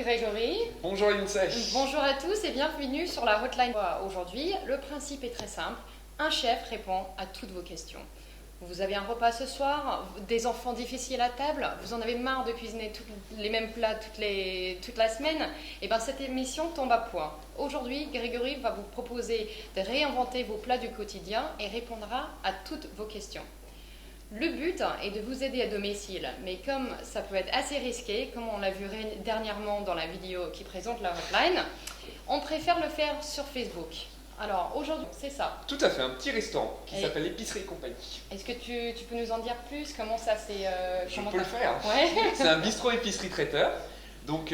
Grégory. Bonjour Lindsay. Bonjour à tous et bienvenue sur la hotline. Aujourd'hui, le principe est très simple. Un chef répond à toutes vos questions. Vous avez un repas ce soir, des enfants difficiles à table, vous en avez marre de cuisiner les mêmes plats toute la semaine, et bien cette émission tombe à point. Aujourd'hui, Grégory va vous proposer de réinventer vos plats du quotidien et répondra à toutes vos questions. Le but est de vous aider à domicile, mais comme ça peut être assez risqué, comme on l'a vu dernièrement dans la vidéo qui présente la hotline, on préfère le faire sur Facebook. Alors aujourd'hui, c'est ça. Tout à fait, un petit restaurant qui s'appelle Épicerie et Compagnie. Est-ce que tu peux nous en dire plus? Comment ça s'est... Je peux le faire. Ouais. C'est un bistrot épicerie traiteur. Donc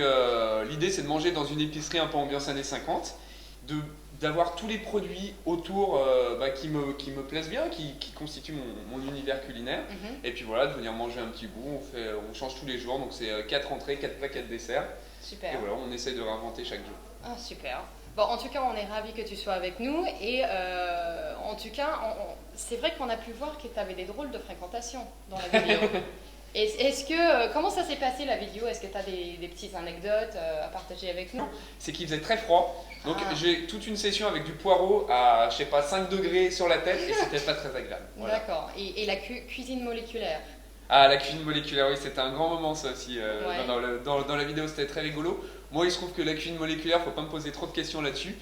l'idée c'est de manger dans une épicerie un peu ambiance années 50, d'avoir tous les produits autour qui me plaisent bien, qui constituent mon univers culinaire. Et puis voilà, de venir manger un petit bout, on change tous les jours, donc c'est 4 entrées, 4 plats, 4 desserts. Super. Et voilà, on essaie de réinventer chaque jour. Ah, super. Bon, en tout cas, on est ravis que tu sois avec nous et en tout cas, c'est vrai qu'on a pu voir que tu avais des drôles de fréquentation dans la vidéo. Comment ça s'est passé la vidéo? Est-ce que tu as des petites anecdotes à partager avec nous? C'est qu'il faisait très froid, donc j'ai toute une session avec du poireau à, je sais pas, 5 degrés sur la tête et c'était pas très agréable. Voilà. D'accord. Et la cuisine moléculaire? Ah, la cuisine moléculaire, oui, c'était un grand moment ça aussi. Ouais. Dans la vidéo, c'était très rigolo. Moi, il se trouve que la cuisine moléculaire, faut pas me poser trop de questions là-dessus.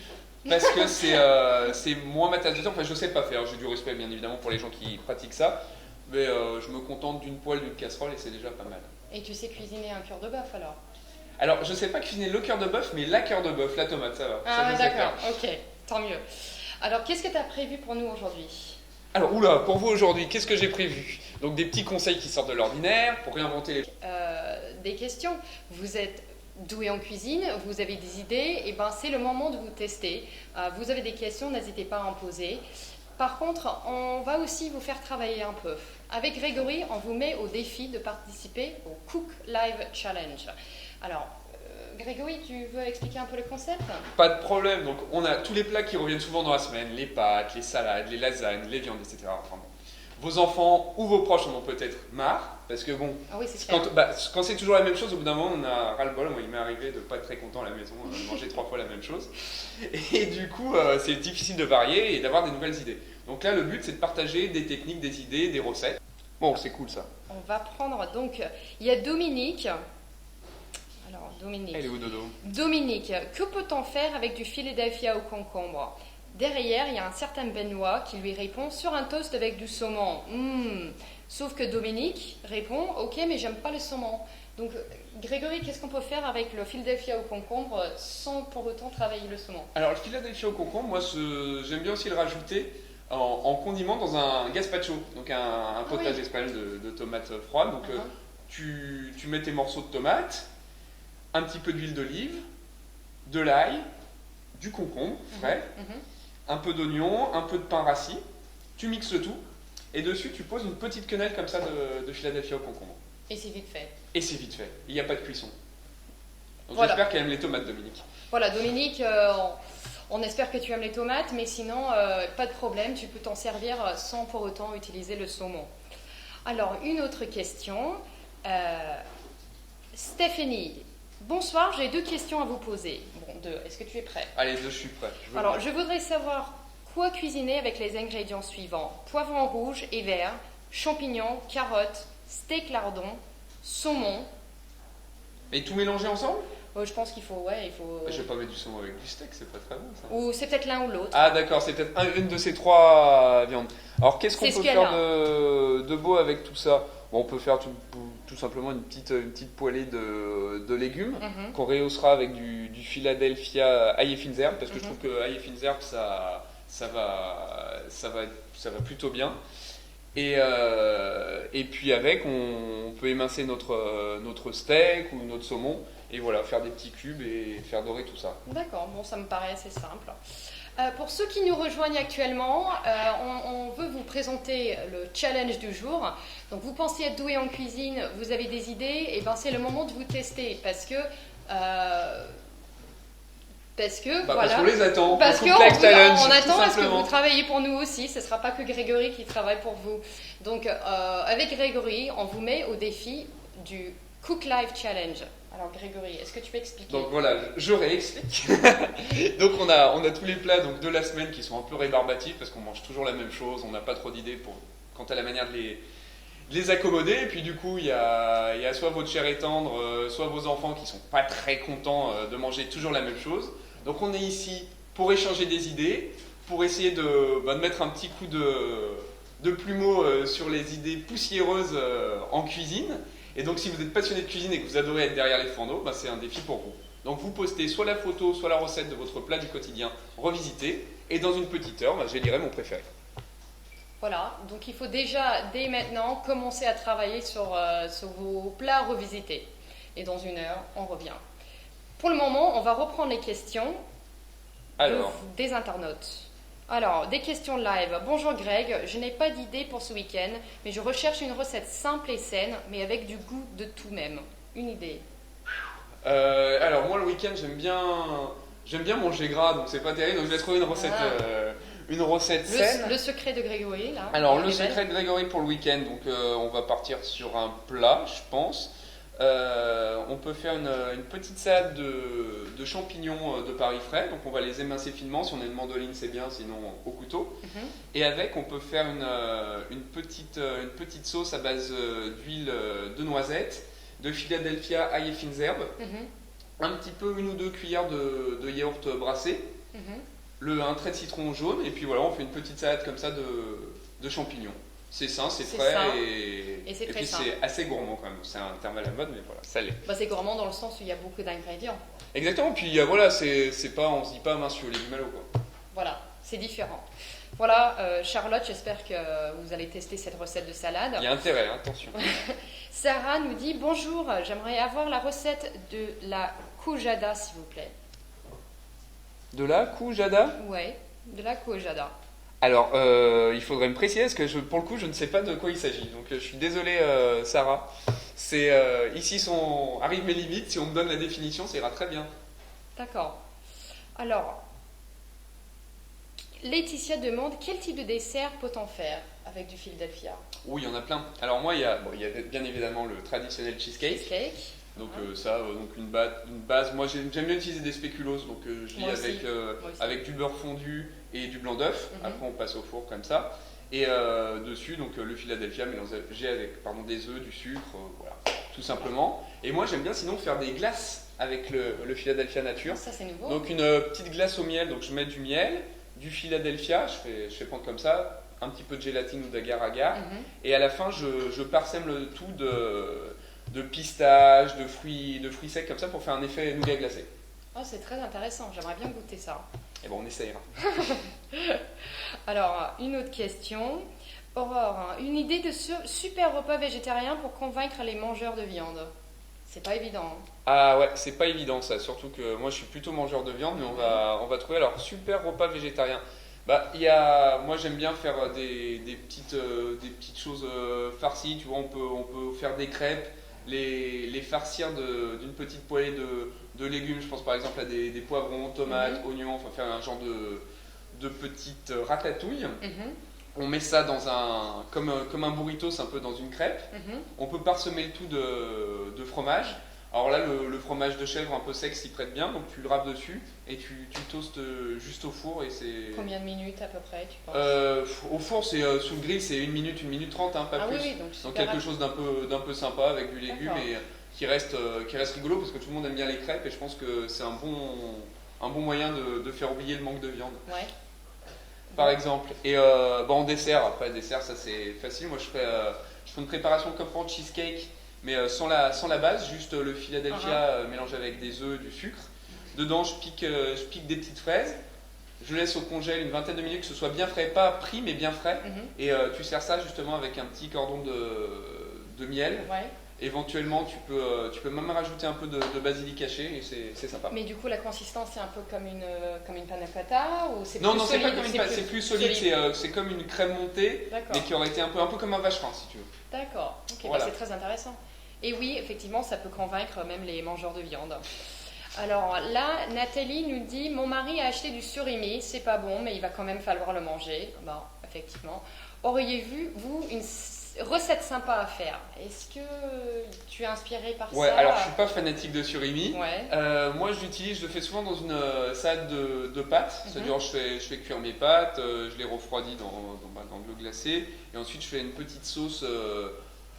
Parce que c'est moins ma tasse de thé. Enfin, je sais pas faire. J'ai du respect, bien évidemment, pour les gens qui pratiquent ça. Mais je me contente d'une poêle, d'une casserole et c'est déjà pas mal. Et tu sais cuisiner un cœur de bœuf alors? Alors, je sais pas cuisiner le cœur de bœuf, mais la cœur de bœuf, la tomate, ça va. Ah, ça, je sais d'accord. faire. Ok, tant mieux. Alors, qu'est-ce que tu as prévu pour nous aujourd'hui? Alors, oula, pour vous aujourd'hui, qu'est-ce que j'ai prévu? Donc, des petits conseils qui sortent de l'ordinaire pour réinventer les... Des questions. Vous êtes doué en cuisine, vous avez des idées, et ben c'est le moment de vous tester. Vous avez des questions, n'hésitez pas à en poser. Par contre, on va aussi vous faire travailler un peu. Avec Grégory, on vous met au défi de participer au Cook Live Challenge. Alors, Grégory, tu veux expliquer un peu le concept? Pas de problème, donc on a tous les plats qui reviennent souvent dans la semaine, les pâtes, les salades, les lasagnes, les viandes, etc. Enfin, bon. Vos enfants ou vos proches en ont peut-être marre, parce que bon, Ah oui, c'est quand c'est toujours la même chose, au bout d'un moment on a ras-le-bol. Moi il m'est arrivé de pas être très content à la maison, de manger 3 fois la même chose, et du coup c'est difficile de varier et d'avoir des nouvelles idées. Donc là le but c'est de partager des techniques, des idées, des recettes. Bon, c'est cool ça. On va prendre donc, il y a Dominique. Alors Dominique. Elle est où Dodo? Dominique, que peut-on faire avec du Philadelphia au concombre? Derrière, il y a un certain Benoît qui lui répond sur un toast avec du saumon. Sauf que Dominique répond ok, mais j'aime pas le saumon. Donc, Grégory, qu'est-ce qu'on peut faire avec le Philadelphia au concombre sans pour autant travailler le saumon? Alors, le Philadelphia au concombre, moi j'aime bien aussi le rajouter en condiment dans un gazpacho, donc un potage espagnol de tomates froides. Donc, tu mets tes morceaux de tomates, un petit peu d'huile d'olive, de l'ail, du concombre frais, un peu d'oignon, un peu de pain rassis, tu mixes le tout, et dessus tu poses une petite quenelle comme ça de Philadelphia au concombre. Et c'est vite fait. Et c'est vite fait, il n'y a pas de cuisson. Donc Voilà. j'espère qu'elle aime les tomates, Dominique. Voilà, Dominique, on espère que tu aimes les tomates, mais sinon, pas de problème, tu peux t'en servir sans pour autant utiliser le saumon. Alors, une autre question. Stéphanie, bonsoir, j'ai 2 questions à vous poser. Bon, 2, est-ce que tu es prêt? Allez, je suis prêt. Alors, je voudrais savoir quoi cuisiner avec les ingrédients suivants. Poivron rouge et vert, champignons, carottes, steak lardon, saumon. Et tout mélanger ensemble? Je pense qu'il faut, Je vais pas mettre du saumon avec du steak, c'est pas très bon ça. Ou c'est peut-être l'un ou l'autre. Ah d'accord, c'est peut-être une de ces 3 viandes. Alors qu'est-ce qu'on C'est ce peut qu'il y a faire de beau avec tout ça? Bon, on peut faire tout simplement une petite poêlée de légumes qu'on rehaussera avec du Philadelphia ail et fines herbes, parce que je trouve que ail et fines herbes ça va plutôt bien. Et puis avec, on peut émincer notre steak ou notre saumon et voilà, faire des petits cubes et faire dorer tout ça. D'accord, bon, ça me paraît assez simple. Pour ceux qui nous rejoignent actuellement, on veut vous présenter le challenge du jour. Donc vous pensez être doué en cuisine, vous avez des idées, et ben c'est le moment de vous tester parce qu'on les attend. Parce pour qu'on Cook Live Challenge, on attend tout à ce que simplement. vous travaillez pour nous aussi. Ce ne sera pas que Grégory qui travaille pour vous. Donc avec Grégory, on vous met au défi du Cook Live Challenge. Alors Grégory, est-ce que tu peux expliquer? Donc voilà, je réexplique. Donc on a tous les plats donc, de la semaine qui sont un peu rébarbatifs parce qu'on mange toujours la même chose, on n'a pas trop d'idées quant à la manière de les accommoder. Et puis du coup, il y a soit votre chair et tendre, soit vos enfants qui sont pas très contents de manger toujours la même chose. Donc on est ici pour échanger des idées, pour essayer de mettre un petit coup de plumeau sur les idées poussiéreuses en cuisine. Et donc si vous êtes passionné de cuisine et que vous adorez être derrière les fourneaux, c'est un défi pour vous. Donc vous postez soit la photo, soit la recette de votre plat du quotidien revisité, et dans une petite heure, j'élirai mon préféré. Voilà, donc il faut déjà, dès maintenant, commencer à travailler sur vos plats revisités. Et dans une heure, on revient. Pour le moment, on va reprendre les questions des internautes. Alors, des questions live. Bonjour Greg, je n'ai pas d'idée pour ce week-end, mais je recherche une recette simple et saine, mais avec du goût de tout même. Une idée. Alors moi le week-end j'aime bien manger gras, donc c'est pas terrible, donc je vais trouver une recette saine. Le secret de Grégory là. Alors le secret de Grégory pour le week-end, donc on va partir sur un plat, je pense. On peut faire une petite salade de champignons de Paris frais, donc on va les émincer finement, si on a une mandoline c'est bien, sinon au couteau. Et avec on peut faire une petite sauce à base d'huile de noisettes, de Philadelphia ail et fines herbes, un petit peu 1 ou 2 cuillères de yaourt brassé, un trait de citron jaune, et puis voilà, on fait une petite salade comme ça de champignons. C'est sain, c'est frais, et puis c'est assez gourmand quand même. C'est un terme à la mode, mais voilà, ça l'est. C'est gourmand dans le sens où il y a beaucoup d'ingrédients. Exactement, puis voilà, c'est pas, on se dit pas mince sur les légumes quoi. Voilà, c'est différent. Voilà, Charlotte, j'espère que vous allez tester cette recette de salade. Il y a intérêt, attention. Sarah nous dit, bonjour, j'aimerais avoir la recette de la koujada, s'il vous plaît. De la koujada ? Oui, de la koujada. Alors, il faudrait me préciser, parce que pour le coup, je ne sais pas de quoi il s'agit. Donc, je suis désolé, Sarah. Ici arrivent mes limites. Si on me donne la définition, ça ira très bien. D'accord. Alors, Laetitia demande quel type de dessert peut-on faire avec du Philadelphia? Oui, il y en a plein. Alors, moi, il y a bien évidemment le traditionnel cheesecake. Donc donc une base. Moi j'aime bien utiliser des spéculoos, donc je lis avec du beurre fondu et du blanc d'œuf. Après on passe au four comme ça. Et dessus donc le Philadelphia mélangé avec des œufs, du sucre, voilà, tout simplement. Et moi j'aime bien sinon faire des glaces avec le Philadelphia nature. Ça c'est nouveau. Donc une petite glace au miel, donc je mets du miel, du Philadelphia, je fais prendre comme ça, un petit peu de gélatine ou d'agar-agar, et à la fin je parsème le tout de pistaches, de fruits secs comme ça pour faire un effet nougat glacé. Oh, c'est très intéressant, j'aimerais bien goûter ça. Et bon, on essayera. Alors, une autre question. Aurore, une idée de super repas végétarien pour convaincre les mangeurs de viande. C'est pas évident. Ah ouais, c'est pas évident ça, surtout que moi je suis plutôt mangeur de viande, mais on va trouver alors super repas végétarien. Moi j'aime bien faire des petites choses farcies, tu vois, on peut faire des crêpes, les farcir d'une petite poêlée de légumes. Je pense par exemple à des poivrons, tomates, oignons, enfin faire un genre de petite ratatouille. On met ça dans comme un burrito, c'est un peu dans une crêpe. On peut parsemer le tout de fromage. Alors là, le fromage de chèvre un peu sec s'y prête bien, donc tu le râpes dessus et tu toastes juste au four. Et c'est... Combien de minutes à peu près, tu penses? Au four, sous le grill, c'est 1 minute 30, pas plus. Oui, donc quelque chose d'un peu sympa avec du légume et qui reste rigolo parce que tout le monde aime bien les crêpes et je pense que c'est un bon moyen de faire oublier le manque de viande. Ouais. Par exemple. Et en dessert, ça c'est facile. Moi je fais une préparation comme pour cheesecake, mais sans la base, juste le Philadelphia mélangé avec des œufs, du sucre. Dedans je pique des petites fraises. Je laisse au congèle une 20aine de minutes que ce soit bien frais, pas pris mais bien frais. Et tu sers ça justement avec un petit cordon de miel. Ouais. Éventuellement, tu peux même rajouter un peu de basilic haché et c'est sympa. Mais du coup, la consistance, c'est un peu comme une panna cotta ou c'est Non, plus solide? c'est pas comme c'est plus solide. C'est comme une crème montée, mais qui aurait été un peu comme un vacherin, si tu veux. D'accord, ok, voilà. C'est très intéressant. Et oui, effectivement, ça peut convaincre même les mangeurs de viande. Alors là, Nathalie nous dit, mon mari a acheté du surimi, c'est pas bon, mais il va quand même falloir le manger. Bon, effectivement. Auriez-vous une recette sympa à faire. Est-ce que tu es inspiré par Ouais, ça? alors je suis pas fanatique de surimi. Ouais. Moi je le fais souvent dans une salade de pâtes. Mhm. C'est-à-dire je fais cuire mes pâtes, je les refroidis dans de l'eau glacée. Et ensuite je fais une petite sauce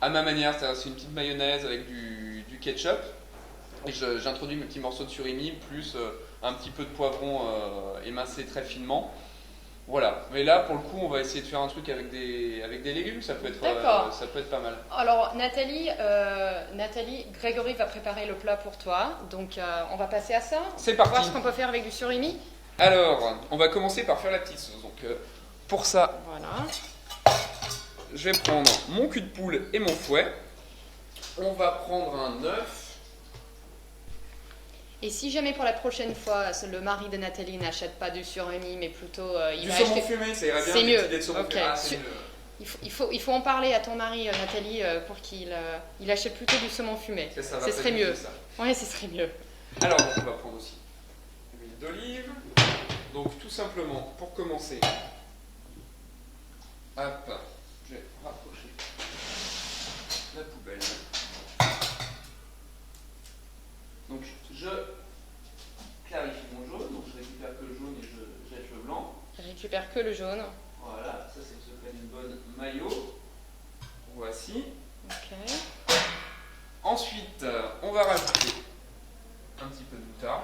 à ma manière. C'est une petite mayonnaise avec du ketchup. Et j'introduis mes petits morceaux de surimi, plus un petit peu de poivron émincé très finement. Voilà, mais là pour le coup on va essayer de faire un truc avec des légumes, ça peut être pas mal. Alors Nathalie, Grégory va préparer le plat pour toi, donc on va passer à ça. C'est parti. Voir ce qu'on peut faire avec du surimi. Alors, on va commencer par faire la petite sauce. Donc pour ça, Voilà. je vais prendre mon cul de poule et mon fouet. On va prendre un œuf. Et si jamais pour la prochaine fois, le mari de Nathalie n'achète pas du surimi, mais plutôt il Du va saumon acheter... fumé, ça irait bien. C'est des mieux. petits dés de saumon Ok. fumé. Ah, c'est mieux. Il faut en parler à ton mari, Nathalie, pour qu'il achète plutôt du saumon fumé. Ça va Ce pas serait du tout, mieux. ça. Oui, ce serait mieux. Alors, on va prendre aussi l'huile d'olive. Donc tout simplement, pour commencer, hop, je vais rapprocher la poubelle. Donc je clarifie mon jaune, donc je récupère que le jaune et je jette le blanc. Je récupère que le jaune. Voilà, ça c'est le secret d'une bonne mayo. Voici. Ok. Ensuite, on va rajouter un petit peu de moutarde,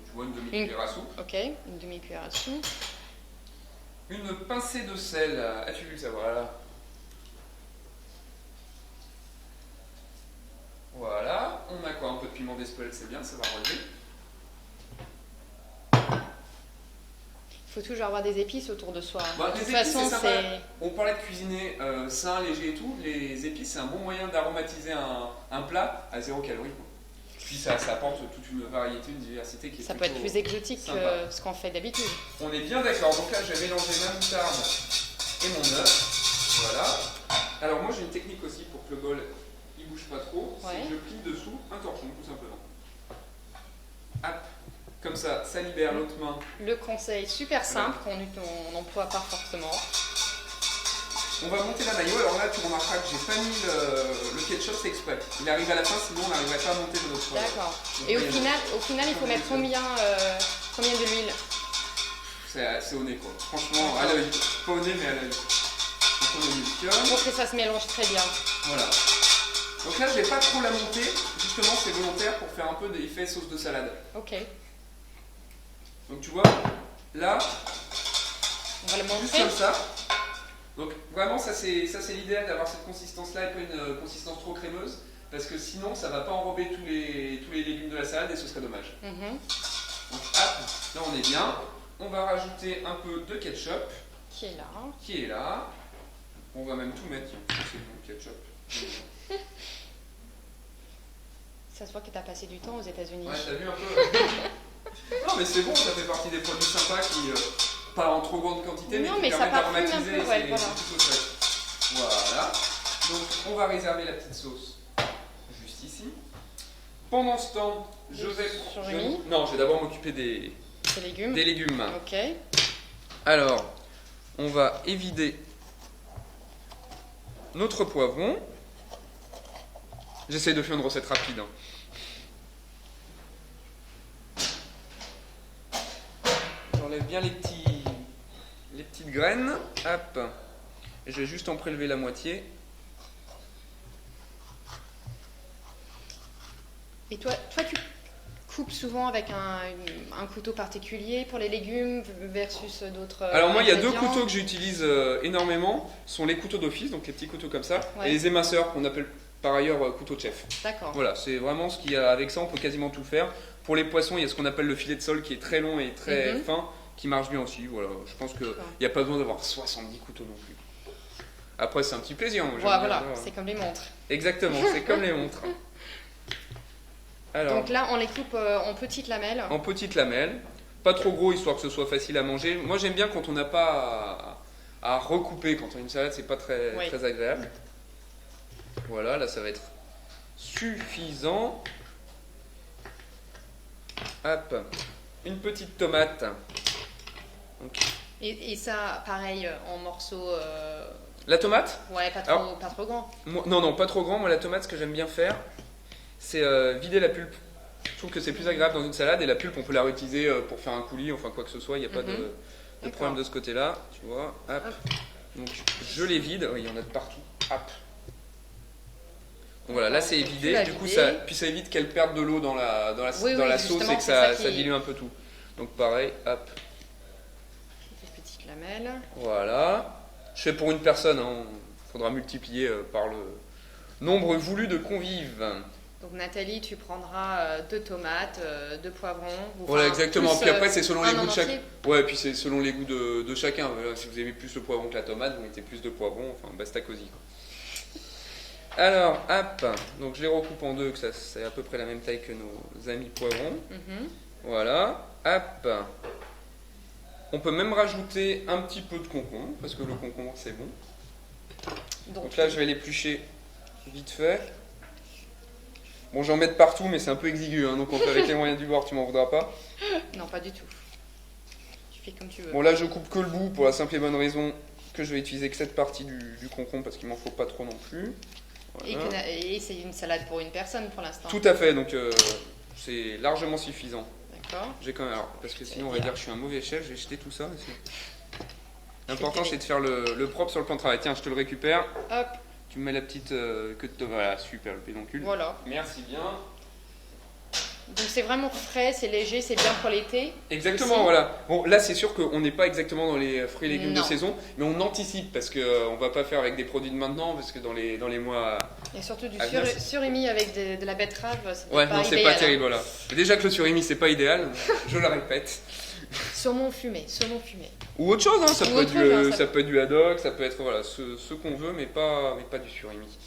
tu vois, une demi-cuillère à soupe. Ok, une demi-cuillère à soupe. Une pincée de sel, as-tu vu ça? Voilà. Voilà, on a quoi? Un peu de piment d'Espelette, c'est bien, ça va relever. Il faut toujours avoir des épices autour de soi. Bah, De toute les épices, façon, c'est sympa. On parlait de cuisiner sain, léger et tout. Les épices, c'est un bon moyen d'aromatiser un plat à 0 calorie. Puis ça apporte toute une variété, une diversité qui est ça peut être plus exotique sympa. que ce qu'on fait d'habitude. On est bien d'accord. Donc là, je vais mélanger ma moutarde et mon œuf. Voilà. Alors moi, j'ai une technique aussi pour que le bol il bouge pas trop. Ouais. C'est que je plie dessous un torchon, tout simplement. Hop. Comme ça libère l'autre main. Le conseil super simple qu'on emploie pas fortement. On va monter la mayo. Alors là, tu remarqueras que j'ai pas mis le ketchup, c'est exprès. Il arrive à la fin, sinon on n'arriverait pas à monter de notre. D'accord. Et au final, il faut mettre combien de l'huile? C'est au nez, quoi. Franchement, à l'œil. Pas au nez, mais à l'œil. Donc on émulsionne. Pour que ça se mélange très bien. Voilà. Donc là, je vais pas trop la monter. Justement, c'est volontaire pour faire un peu d'effet sauce de salade. Ok. Donc tu vois, là, On va le juste montrer. comme ça. Donc vraiment, ça c'est l'idéal d'avoir cette consistance-là et pas une consistance trop crémeuse. Parce que sinon, ça va pas enrober tous les légumes de la salade et ce serait dommage. Mhm. Donc hop, là on est bien. On va rajouter un peu de ketchup. Qui est là. Qui est là. On va même tout mettre, tiens, c'est bon, ketchup. Ça se voit que tu as passé du temps aux États-Unis. Ouais, t'as vu un peu. Non, mais c'est bon, ça fait partie des produits sympas qui, pas en trop grande quantité, Non, mais mais qui ça permettent parfume un d'aromatiser. peu, ouais, C'est voilà. plutôt chouette. Voilà. Donc, on va réserver la petite sauce juste ici. Pendant ce temps, je vais. surimi. Non, je vais d'abord m'occuper des légumes. légumes. Ok. Alors, on va évider notre poivron. J'essaie de faire une recette rapide. Hein. J'enlève bien les petites graines. Hop. Et je vais juste en prélever la moitié. Et toi, tu coupes souvent avec un couteau particulier pour les légumes versus d'autres. Alors moi, il y a deux ingrédients. couteaux que j'utilise énormément. Ce sont les couteaux d'office, donc les petits couteaux comme ça, Ouais. et les éminceurs qu'on appelle par ailleurs couteau de chef. D'accord. Voilà, c'est vraiment ce qu'il y a. Avec ça, on peut quasiment tout faire. Pour les poissons, il y a ce qu'on appelle le filet de sole qui est très long et très Mhm. fin, qui marche bien aussi. Voilà, je pense qu'il n'y a pas besoin d'avoir 70 couteaux non plus. Après, c'est un petit plaisir. Moi, j'aime bien, Voilà, c'est comme les montres. Exactement, c'est comme les montres. Alors, Donc là, on les coupe en petites lamelles. en petites lamelles, pas trop gros, histoire que ce soit facile à manger. Moi, j'aime bien quand on n'a pas à recouper. Quand on a une salade, c'est pas très, Oui. très agréable. Voilà, là, ça va être suffisant. Hop, une petite tomate. Donc, Et ça, pareil, en morceaux La tomate? Ouais, Alors, pas trop grand. non, pas trop grand. Moi, la tomate, ce que j'aime bien faire, c'est vider la pulpe. Je trouve que c'est plus agréable dans une salade et la pulpe, on peut la réutiliser pour faire un coulis, enfin quoi que ce soit. Il n'y a pas de problème de ce côté-là. Tu vois, hop. Donc, je les vide. Oui, il y en a de partout. Hop. Donc voilà, là c'est vidé, du coup ça évite qu'elle perde de l'eau dans la sauce et que ça dilue un peu tout. Donc pareil, hop. Des petites lamelles. Voilà. Je fais pour une personne, il faudra multiplier par le nombre voulu de convives. Donc Nathalie, tu prendras 2 tomates, 2 poivrons. Voilà, exactement. Puis après c'est selon les goûts de chacun. Ouais, puis c'est selon les goûts de chacun. Voilà, si vous aimez plus le poivron que la tomate, vous mettez plus de poivron, enfin basta cosy. Alors, hop, donc je les recoupe en deux, que c'est à peu près la même taille que nos amis poivrons. Voilà, hop. On peut même rajouter un petit peu de concombre, parce que le concombre c'est bon. Donc là je vais l'éplucher vite fait. Bon, j'en mets de partout, mais c'est un peu exigu, hein, donc on fait avec les moyens du bord, tu m'en voudras pas? Non, pas du tout. Tu fais comme tu veux. Bon, là je coupe que le bout, pour la simple et bonne raison que je vais utiliser que cette partie du concombre, parce qu'il m'en faut pas trop non plus. Voilà. Et c'est une salade pour une personne pour l'instant. Tout à fait, donc c'est largement suffisant. D'accord. J'ai quand même, parce que sinon on va dire que je suis un mauvais chef, j'ai jeté tout ça. L'important c'est de faire le propre sur le plan de travail. Tiens, je te le récupère. Hop. Tu me mets la petite queue de tomate. Voilà, super, le pédoncule. Voilà. Merci bien. Donc c'est vraiment frais, c'est léger, c'est bien pour l'été. Exactement, aussi. voilà. Bon, là c'est sûr qu'on n'est pas exactement dans les fruits et légumes de saison, mais on anticipe parce qu'on va pas faire avec des produits de maintenant, parce que dans les mois. Et surtout du surimi avec de la betterave, c'est ouais, pas non, idéal. c'est pas terrible, voilà. Déjà que le surimi c'est pas idéal, je le répète. Saumon fumé. Ou autre chose, hein. Ça peut être du haddock, ça peut être voilà, ce qu'on veut, mais pas du surimi.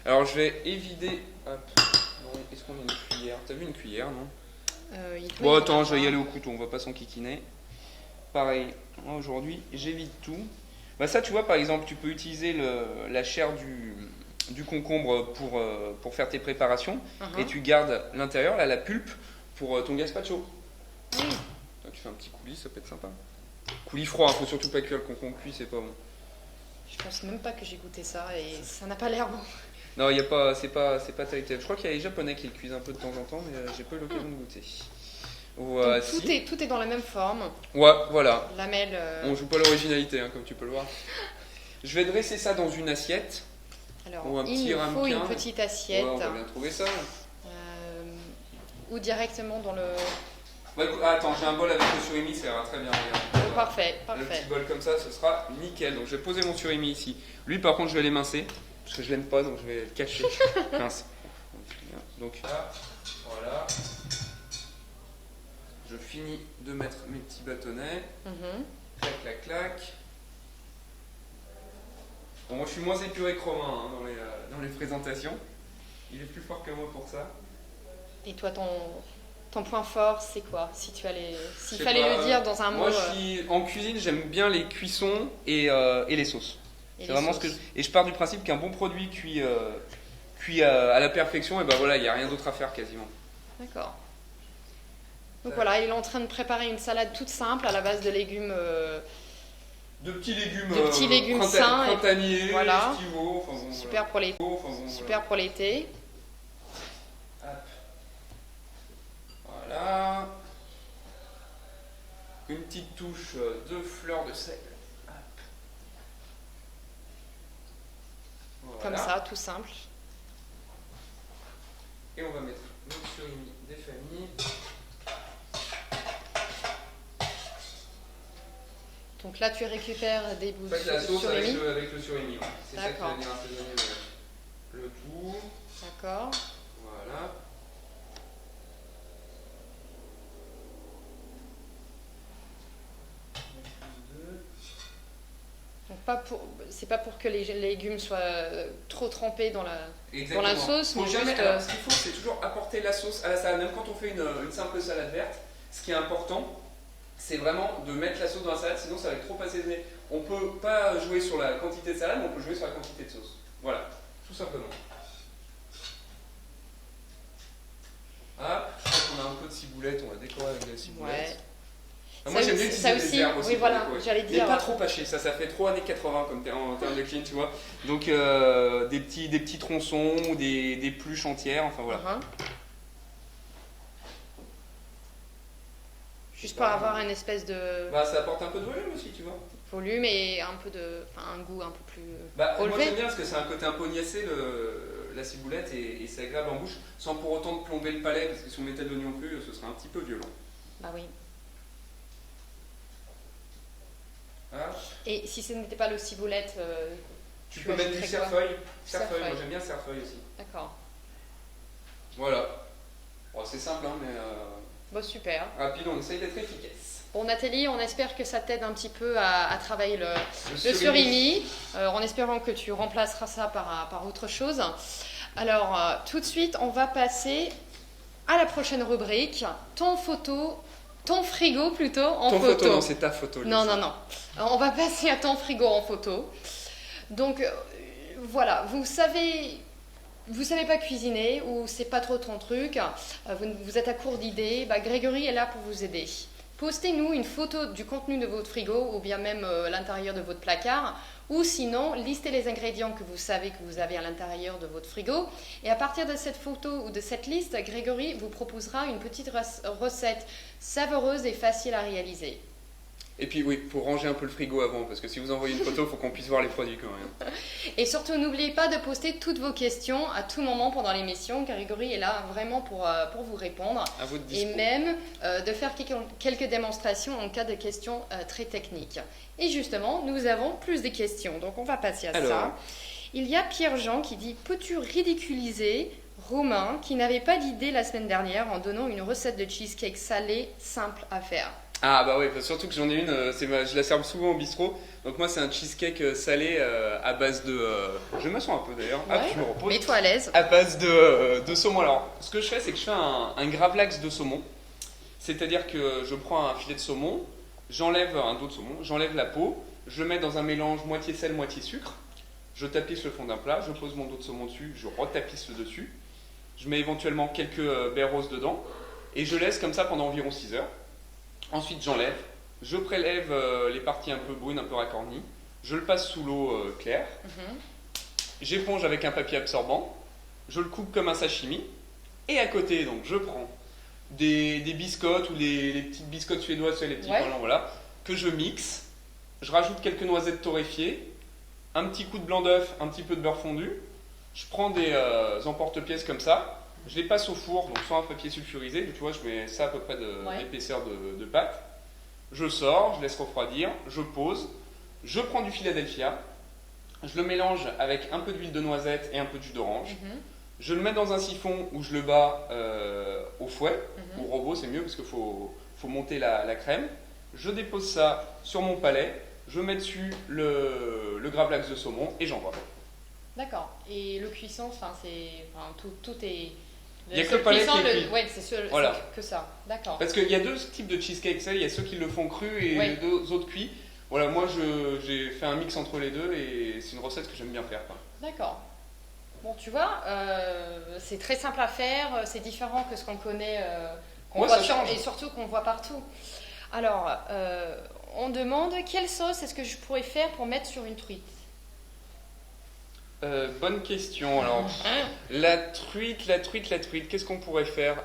Alors je vais évider. Hop. Est-ce qu'on a une cuillère? T'as vu une cuillère, non? Bon, attends, je vais y aller au couteau, on va pas s'enquiquiner. Pareil, moi aujourd'hui, j'évite tout. Bah ça, tu vois, par exemple, tu peux utiliser la chair du concombre pour faire tes préparations, et tu gardes l'intérieur, là, la pulpe, pour ton gazpacho. Oui. Donc, tu fais un petit coulis, ça peut être sympa. Coulis froid, faut surtout pas cuire le concombre cuit, c'est pas bon. Je pense même pas que j'ai goûté ça, et ça n'a pas l'air bon. Non, c'est pas terrible. Je crois qu'il y a les Japonais qui le cuisent un peu de temps en temps, mais j'ai pas eu l'occasion de goûter. Donc, tout est dans la même forme. Ouais, voilà. Lamelle. On joue pas l'originalité, hein, comme tu peux le voir. Je vais dresser ça dans une assiette. Alors, ou un petit il nous faut ramequin. une petite assiette. Ouais, on va bien trouver ça. Ou directement dans le... Ouais, attends, j'ai un bol avec le surimi, ça ira très bien. Regarde. Parfait. Le petit bol comme ça, ce sera nickel. Donc je vais poser mon surimi ici. Lui, par contre, je vais l'émincer. Parce que je l'aime pas, donc je vais le cacher. Mince. Donc là, voilà. Je finis de mettre mes petits bâtonnets. Clac, clac, clac. Bon, moi je suis moins épuré que Romain dans les présentations. Il est plus fort que moi pour ça. Et toi, ton point fort, c'est quoi? S'il fallait le dire dans un mot. Moi, en cuisine, j'aime bien les cuissons et les sauces. C'est vraiment ce que et je pars du principe qu'un bon produit cuit à la perfection, et ben voilà, il n'y a rien d'autre à faire quasiment. D'accord. Donc voilà, il est en train de préparer une salade toute simple à la base de légumes. De petits légumes sains, printaniers, voilà. estivaux, enfin bon, super pour l'été. Super pour l'été. Voilà. Une petite touche de fleur de sel. Voilà. Comme ça, tout simple. Et on va mettre notre surimi des familles. Donc là, tu récupères des bouts de la sauce surimi. avec le surimi. Ouais. C'est ça qui va venir assaisonner le tout. D'accord. Voilà. Donc c'est pas pour que les légumes soient trop trempés dans la sauce. Faut mais jamais, juste, alors, ce qu'il faut, c'est toujours apporter la sauce à la salade. Même quand on fait une simple salade verte, ce qui est important, c'est vraiment de mettre la sauce dans la salade, sinon ça va être trop assaisonné. On peut pas jouer sur la quantité de salade, mais on peut jouer sur la quantité de sauce. Voilà, tout simplement. Hop, je crois qu'on a un peu de ciboulette, on va décorer avec de la ciboulette. Ouais. Moi j'aime bien utiliser les herbes aussi. Oui, voilà, j'allais dire. Mais pas trop haché, ça fait trop années 80 comme en termes de clean, tu vois. Donc des petits tronçons ou des pluches entières, enfin voilà. Juste pour avoir une espèce de... Ça apporte un peu de volume aussi, tu vois. Volume et un peu de... Enfin, un goût un peu plus Moi j'aime bien parce que c'est un côté un peu agnacé, la ciboulette, et c'est agréable en bouche, sans pour autant de plomber le palais, parce que si on mettait de l'oignon cru, ce serait un petit peu violent. Bah oui. Ah. Et si ce n'était pas le ciboulette... tu peux mettre du cerfeuil. Cerfeuil, moi j'aime bien cerfeuil aussi. D'accord. Voilà. Bon, c'est simple, hein, mais... Bon, super. Rapide, on essaye d'être efficace. Bon, Nathalie, on espère que ça t'aide un petit peu à travailler le surimi, en espérant que tu remplaceras ça par autre chose. Alors, tout de suite, on va passer à la prochaine rubrique, ton frigo plutôt en photo. Ton photo, non, c'est ta photo. Non. On va passer à ton frigo en photo. Donc, voilà, vous savez pas cuisiner ou c'est pas trop ton truc, vous êtes à court d'idées, Grégory est là pour vous aider. Postez-nous une photo du contenu de votre frigo ou bien même l'intérieur de votre placard, ou sinon listez les ingrédients que vous savez que vous avez à l'intérieur de votre frigo, et à partir de cette photo ou de cette liste, Grégory vous proposera une petite recette savoureuse et facile à réaliser. Et puis oui, il faut ranger un peu le frigo avant, parce que si vous envoyez une photo, il faut qu'on puisse voir les produits quand même. Et surtout, n'oubliez pas de poster toutes vos questions à tout moment pendant l'émission. Grégory est là vraiment pour vous répondre. À votre dispo. Et même de faire quelques démonstrations en cas de questions très techniques. Et justement, nous avons plus de questions, donc on va passer à ça. Il y a Pierre-Jean qui dit « Peux-tu ridiculiser Romain qui n'avait pas d'idée la semaine dernière en donnant une recette de cheesecake salé simple à faire ?» Ah bah oui, surtout que j'en ai une, je la sers souvent au bistrot. Donc moi c'est un cheesecake salé à base de... je m'assois un peu d'ailleurs, je me repose. Mets-toi à l'aise. À base de saumon. Alors ce que je fais, c'est que je fais un gravlax de saumon. C'est-à-dire que je prends un filet de saumon, j'enlève un dos de saumon, j'enlève la peau, je le mets dans un mélange moitié sel, moitié sucre. Je tapisse le fond d'un plat, je pose mon dos de saumon dessus, je retapisse le dessus. Je mets éventuellement quelques baies roses dedans et je laisse comme ça pendant environ 6 heures. Ensuite, j'enlève, je prélève les parties un peu brunes, un peu racornies, je le passe sous l'eau claire, j'éponge avec un papier absorbant, je le coupe comme un sashimi, et à côté, donc, je prends des biscottes ou les petites biscottes suédoises, les petits pains, voilà, que je mixe, je rajoute quelques noisettes torréfiées, un petit coup de blanc d'œuf, un petit peu de beurre fondu, je prends des emporte-pièces comme ça. Je les passe au four, donc sur un papier sulfurisé, tu vois, je mets ça à peu près d'épaisseur de pâte. Je sors, je laisse refroidir, je pose, je prends du Philadelphia, je le mélange avec un peu d'huile de noisette et un peu de jus d'orange. Je le mets dans un siphon où je le bats au fouet, ou au robot, c'est mieux parce qu'il faut monter la crème. Je dépose ça sur mon palais, je mets dessus le gravlax de saumon et j'envoie. D'accord. Et le cuisson, tout est... Il n'y a que le palais qui est cuit. Oui, c'est que ça. D'accord. Parce qu'il y a deux types de cheesecake. Il y a ceux qui le font cru et deux autres cuits. Voilà, moi j'ai fait un mix entre les deux et c'est une recette que j'aime bien faire. D'accord. Bon, tu vois, c'est très simple à faire, c'est différent que ce qu'on connaît, et surtout qu'on voit partout. Alors, on demande quelle sauce est-ce que je pourrais faire pour mettre sur une truite? Bonne question. Alors, la truite, qu'est-ce qu'on pourrait faire?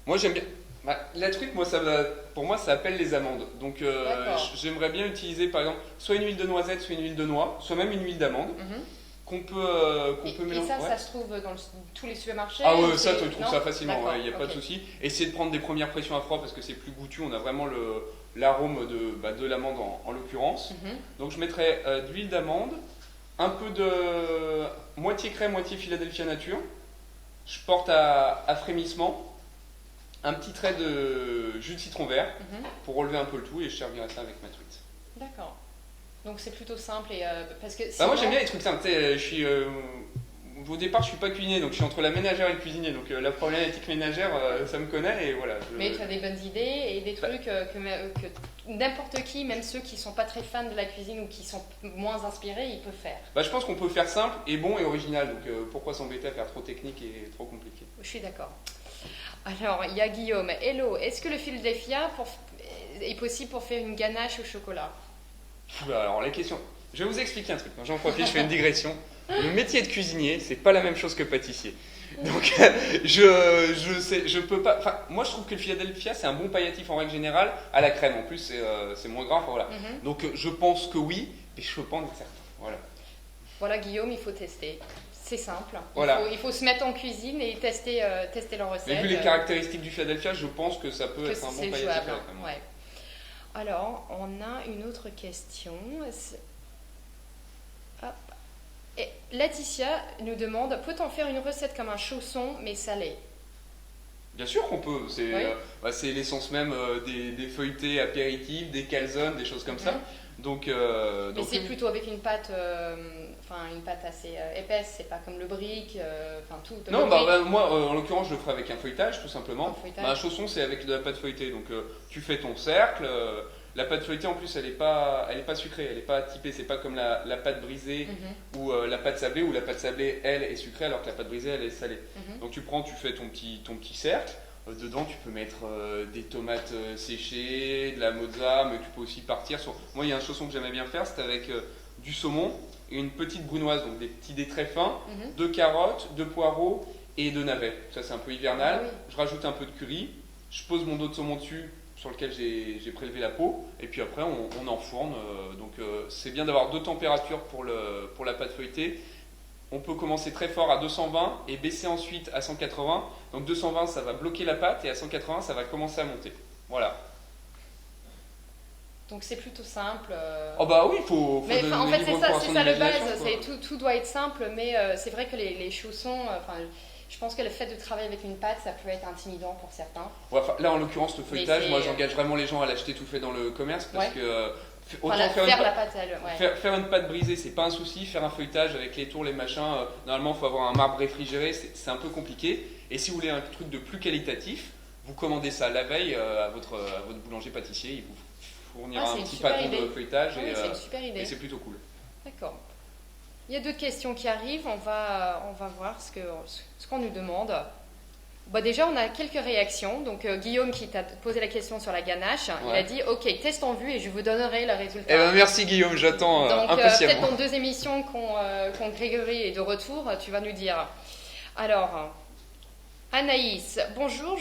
Moi, j'aime bien. La truite, pour moi, ça appelle les amandes. Donc, j'aimerais bien utiliser, par exemple, soit une huile de noisette, soit une huile de noix, soit même une huile d'amande, qu'on peut mélanger. Et ça se trouve dans tous les supermarchés? Ah ouais, ça, tu trouves ça facilement, il n'y a pas de ok. souci. Essayez de prendre des premières pressions à froid parce que c'est plus goûtu, on a vraiment l'arôme de l'amande en l'occurrence. Donc je mettrai de l'huile d'amande, un peu de moitié crème, moitié Philadelphia nature. Je porte à frémissement, un petit trait de jus de citron vert pour relever un peu le tout et je servirai ça avec ma truite. D'accord. Donc c'est plutôt simple et parce que moi j'aime bien les trucs simples. Au départ je suis pas cuisinier donc je suis entre la ménagère et le cuisinier donc la problématique ménagère ça me connaît et voilà. Mais tu as des bonnes idées et des trucs que n'importe qui, même ceux qui sont pas très fans de la cuisine ou qui sont moins inspirés, ils peuvent faire. Je pense qu'on peut faire simple et bon et original donc pourquoi s'embêter à faire trop technique et trop compliqué. Je suis d'accord. Alors, il y a Guillaume. Hello, est-ce que le Philadelphia est possible pour faire une ganache au chocolat? Alors, la question. Je vais vous expliquer un truc. J'en profite, je fais une digression. Le métier de cuisinier, c'est pas la même chose que pâtissier. Donc, je peux pas. Enfin, moi, je trouve que le Philadelphia, c'est un bon palliatif en règle générale à la crème. En plus, c'est moins grave. Voilà. Donc, je pense que oui, mais je peux pas en être certain. Voilà. Voilà, Guillaume, il faut tester. C'est simple. Voilà. Il faut se mettre en cuisine et tester leur recette. Mais vu les caractéristiques du Philadelphia, je pense que ça peut être un bon palliatif à la crème. Ouais. Alors, on a une autre question. Hop. Et Laetitia nous demande, peut-on faire une recette comme un chausson mais salé? Bien sûr qu'on peut. C'est l'essence même des feuilletés apéritifs, des calzones, des choses comme ça. Mais c'est plutôt avec une pâte, une pâte assez épaisse, c'est pas comme le brick, tout. Non, moi en l'occurrence je le ferai avec un feuilletage tout simplement. Un chausson c'est avec de la pâte feuilletée, donc tu fais ton cercle. La pâte feuilletée en plus elle est pas sucrée, elle est pas typée, c'est pas comme la pâte brisée ou la pâte sablée, où la pâte sablée elle est sucrée alors que la pâte brisée elle est salée. Donc tu fais ton petit cercle. Dedans, tu peux mettre des tomates séchées, de la mozza, mais tu peux aussi partir sur. Moi, il y a un chausson que j'aimais bien faire, c'était avec du saumon et une petite brunoise, donc des petits dés très fins, de carottes, de poireaux et de navets. Ça, c'est un peu hivernal. Je rajoute un peu de curry, je pose mon dos de saumon dessus, sur lequel j'ai prélevé la peau, et puis après, on enfourne. Donc, c'est bien d'avoir 2 températures pour la pâte feuilletée. On peut commencer très fort à 220 et baisser ensuite à 180. Donc 220, ça va bloquer la pâte et à 180, ça va commencer à monter. Voilà. Donc c'est plutôt simple. Oh bah oui, faut mais en fait, c'est ça le base. Tout doit être simple, mais c'est vrai que les chaussons. Je pense que le fait de travailler avec une pâte, ça peut être intimidant pour certains. Ouais, là, en l'occurrence, le feuilletage, moi, j'engage vraiment les gens à l'acheter tout fait dans le commerce parce que. Faire une pâte brisée, c'est pas un souci. Faire un feuilletage avec les tours, les machins, normalement, il faut avoir un marbre réfrigéré, c'est un peu compliqué. Et si vous voulez un truc de plus qualitatif, vous commandez ça la veille à votre boulanger-pâtissier. Il vous fournira un petit pâton de feuilletage c'est une super idée. Et c'est plutôt cool. D'accord. Il y a d'autres questions qui arrivent. On va voir ce qu'on nous demande. Déjà, on a quelques réactions. Donc, Guillaume qui t'a posé la question sur la ganache, il a dit « Ok, test en vue et je vous donnerai le résultat. » Merci Guillaume, j'attends impatiemment. Peut-être dans 2 émissions quand Grégory est de retour, tu vas nous dire. Alors, Anaïs, bonjour,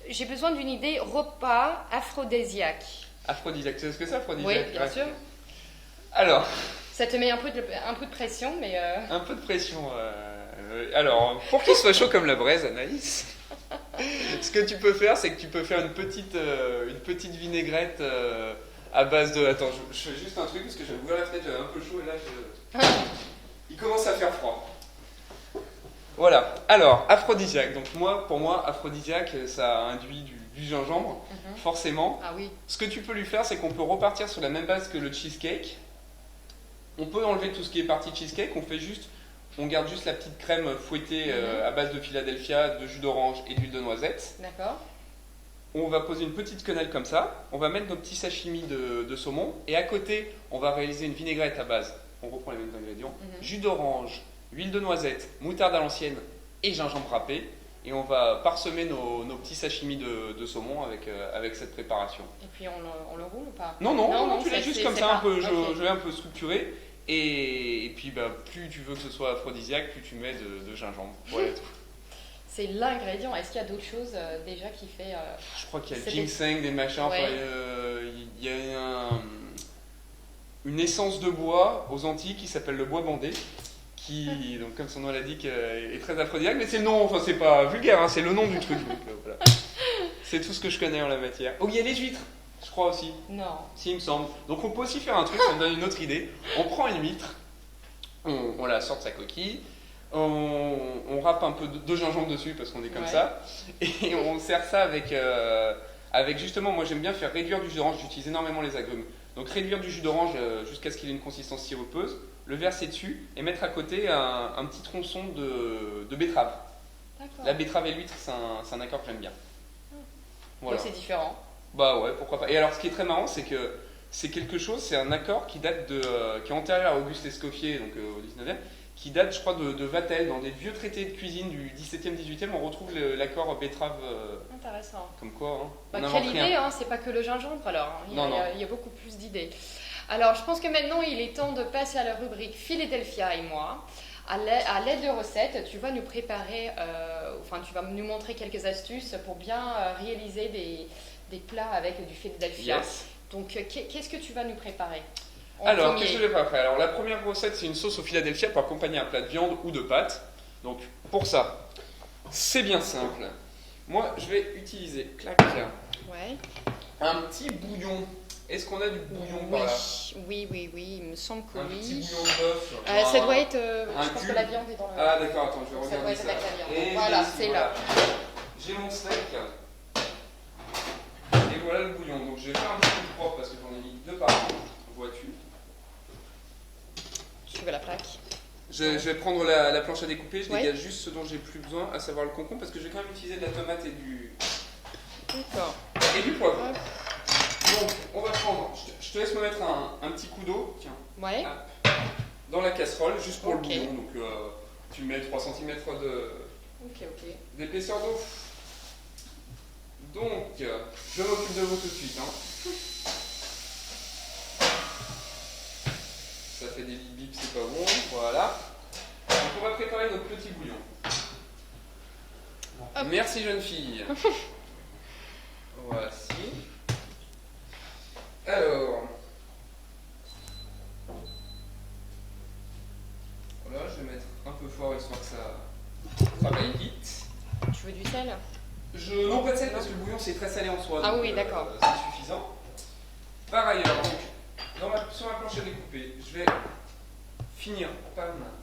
j'ai besoin d'une idée repas aphrodisiaque. Aphrodisiaque, tu sais ce que c'est aphrodisiaque? Oui, bien sûr. Alors... Ça te met un peu de pression, mais... Un peu de pression. Alors, pour qu'il soit chaud comme la braise, Anaïs, ce que tu peux faire, c'est que tu peux faire une petite vinaigrette à base de... Attends, je fais juste un truc, parce que j'avais ouvert la fenêtre, j'avais un peu chaud, et là, il commence à faire froid. Voilà. Alors, aphrodisiaque. Donc pour moi, aphrodisiaque, ça induit du gingembre, forcément. Ah oui. Ce que tu peux lui faire, c'est qu'on peut repartir sur la même base que le cheesecake. On peut enlever tout ce qui est partie cheesecake, on garde juste la petite crème fouettée à base de Philadelphia, de jus d'orange et d'huile de noisette. D'accord. On va poser une petite quenelle comme ça, on va mettre nos petits sashimi de saumon, et à côté, on va réaliser une vinaigrette à base. On reprend les mêmes ingrédients. Jus d'orange, huile de noisette, moutarde à l'ancienne et gingembre râpé. Et on va parsemer nos petits sashimi de saumon avec cette préparation. Et puis on le roule ou pas? Non, tu laisses juste comme ça, je vais un peu structurer. Et puis plus tu veux que ce soit aphrodisiaque, plus tu mets de gingembre. Voilà tout. C'est l'ingrédient. Est-ce qu'il y a d'autres choses déjà qui fait... Je crois qu'il y a le ginseng, des machins. Il y a une essence de bois aux Antilles qui s'appelle le bois bandé. Qui, donc comme son nom l'indique, est très aphrodisiaque, mais c'est le nom, c'est pas vulgaire, c'est le nom du truc. Donc, voilà. C'est tout ce que je connais en la matière. Oh, il y a les huîtres, je crois aussi. Non. Si, il me semble. Donc on peut aussi faire un truc, ça me donne une autre idée. On prend une huître, on la sort de sa coquille, on râpe un peu de gingembre dessus parce qu'on est comme ça, et on sert ça avec justement, moi j'aime bien faire réduire du jus d'orange, j'utilise énormément les agrumes. Donc réduire du jus d'orange jusqu'à ce qu'il ait une consistance sirupeuse, le verser dessus et mettre à côté un petit tronçon de betterave. D'accord. La betterave et l'huître, c'est un accord que j'aime bien. Voilà. Donc c'est différent. Bah ouais, pourquoi pas. Et alors ce qui est très marrant, c'est que c'est quelque chose, c'est un accord qui date qui est antérieur à Auguste Escoffier, donc au 19e, qui date, je crois, de Vatel. Dans des vieux traités de cuisine du 17e, 18e, on retrouve l'accord betterave. Intéressant. Comme quoi, hein, Bah, on quelle invente rien. idée, hein, c'est pas que le gingembre alors. Non, non. Il y a beaucoup plus d'idées. Alors, je pense que maintenant, il est temps de passer à la rubrique Philadelphia et moi. À l'aide de recettes, tu vas nous préparer, tu vas nous montrer quelques astuces pour bien réaliser des plats avec du Philadelphia. Yes. Donc, qu'est-ce que tu vas nous préparer en Alors, premier? qu'est-ce que je vais préparer? Alors, la première recette, c'est une sauce au Philadelphia pour accompagner un plat de viande ou de pâtes. Donc, pour ça, c'est bien simple. Moi, je vais utiliser, Ouais. un petit bouillon. Est-ce qu'on a du bouillon Oui, par là? oui, il me semble que Un petit oui. bouillon de bœuf. Ça doit être. un je pense que cube. la viande est dans le. Ah, d'accord, attends, je vais Ça doit regarder être ça. avec la viande. Et Voilà, ici, c'est voilà. là. J'ai mon steak. Et voilà le bouillon. Donc, je vais faire un petit peu propre parce que j'en ai mis deux partout. Vois-tu? Tu veux la plaque? Je vais prendre la planche à découper, je Ouais. dégage juste ce dont j'ai plus besoin, à savoir le concombre, parce que je vais quand même utiliser de la tomate et D'accord. du poivron. Hop. Donc, on va prendre, je te laisse me mettre un petit coup d'eau, tiens, Ouais. dans la casserole, juste pour Ok. le bouillon. Donc, tu mets 3 cm Ok. d'épaisseur d'eau. Donc, je m'occupe de vous tout de suite. Hein. Ça fait des bip bip, c'est pas bon. Voilà. Donc, on va préparer notre petit bouillon. Hop. Merci, jeune fille. Voici. Alors. Voilà, je vais mettre un peu fort histoire que ça travaille vite. Tu veux du sel? Non, pas de sel parce que le bouillon c'est très salé en soi. Ah donc, oui, d'accord. C'est suffisant. Par ailleurs, donc, sur ma planche à découper, je vais finir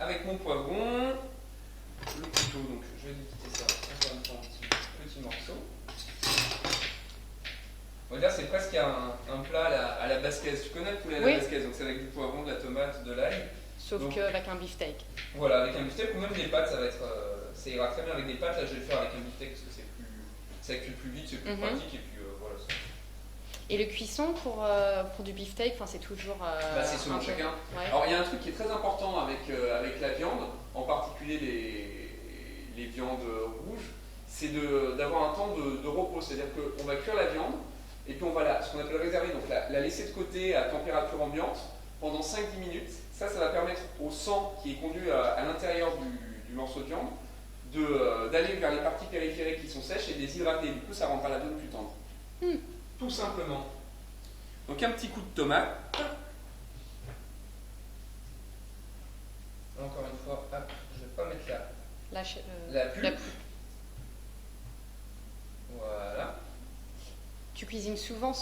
avec mon poivron, le couteau, donc je vais découper ça en petits morceaux. On va dire c'est presque un plat à la basquaise. Tu connais le poulet à Oui. la basquaise, donc c'est avec du poivron, de la tomate, de l'ail. Sauf Donc- qu'avec un beefsteak. Voilà, avec un beefsteak ou même des pâtes, ça ira très bien avec des pâtes. Là, je vais le faire avec un beefsteak parce que ça cuit plus vite, c'est plus Mhm. pratique et puis voilà. Et le cuisson pour du beefsteak, c'est toujours. C'est selon un peu- chacun. Ouais. Alors, il y a un truc qui est très important avec la viande, en particulier les viandes rouges, c'est d'avoir un temps de repos. C'est-à-dire qu'on va cuire la viande et puis on va ce qu'on appelle réserver, donc la laisser de côté à température ambiante pendant 5-10 minutes. Ça va permettre au sang qui est conduit à l'intérieur du morceau de viande d'aller vers les parties périphériques qui sont sèches et de les hydrater. Du coup, ça rendra la viande plus tendre. Tout simplement. Donc, un petit coup de tomate. Encore une fois, hop, je ne vais pas mettre la pulpe. la pulpe. Voilà. Tu cuisines souvent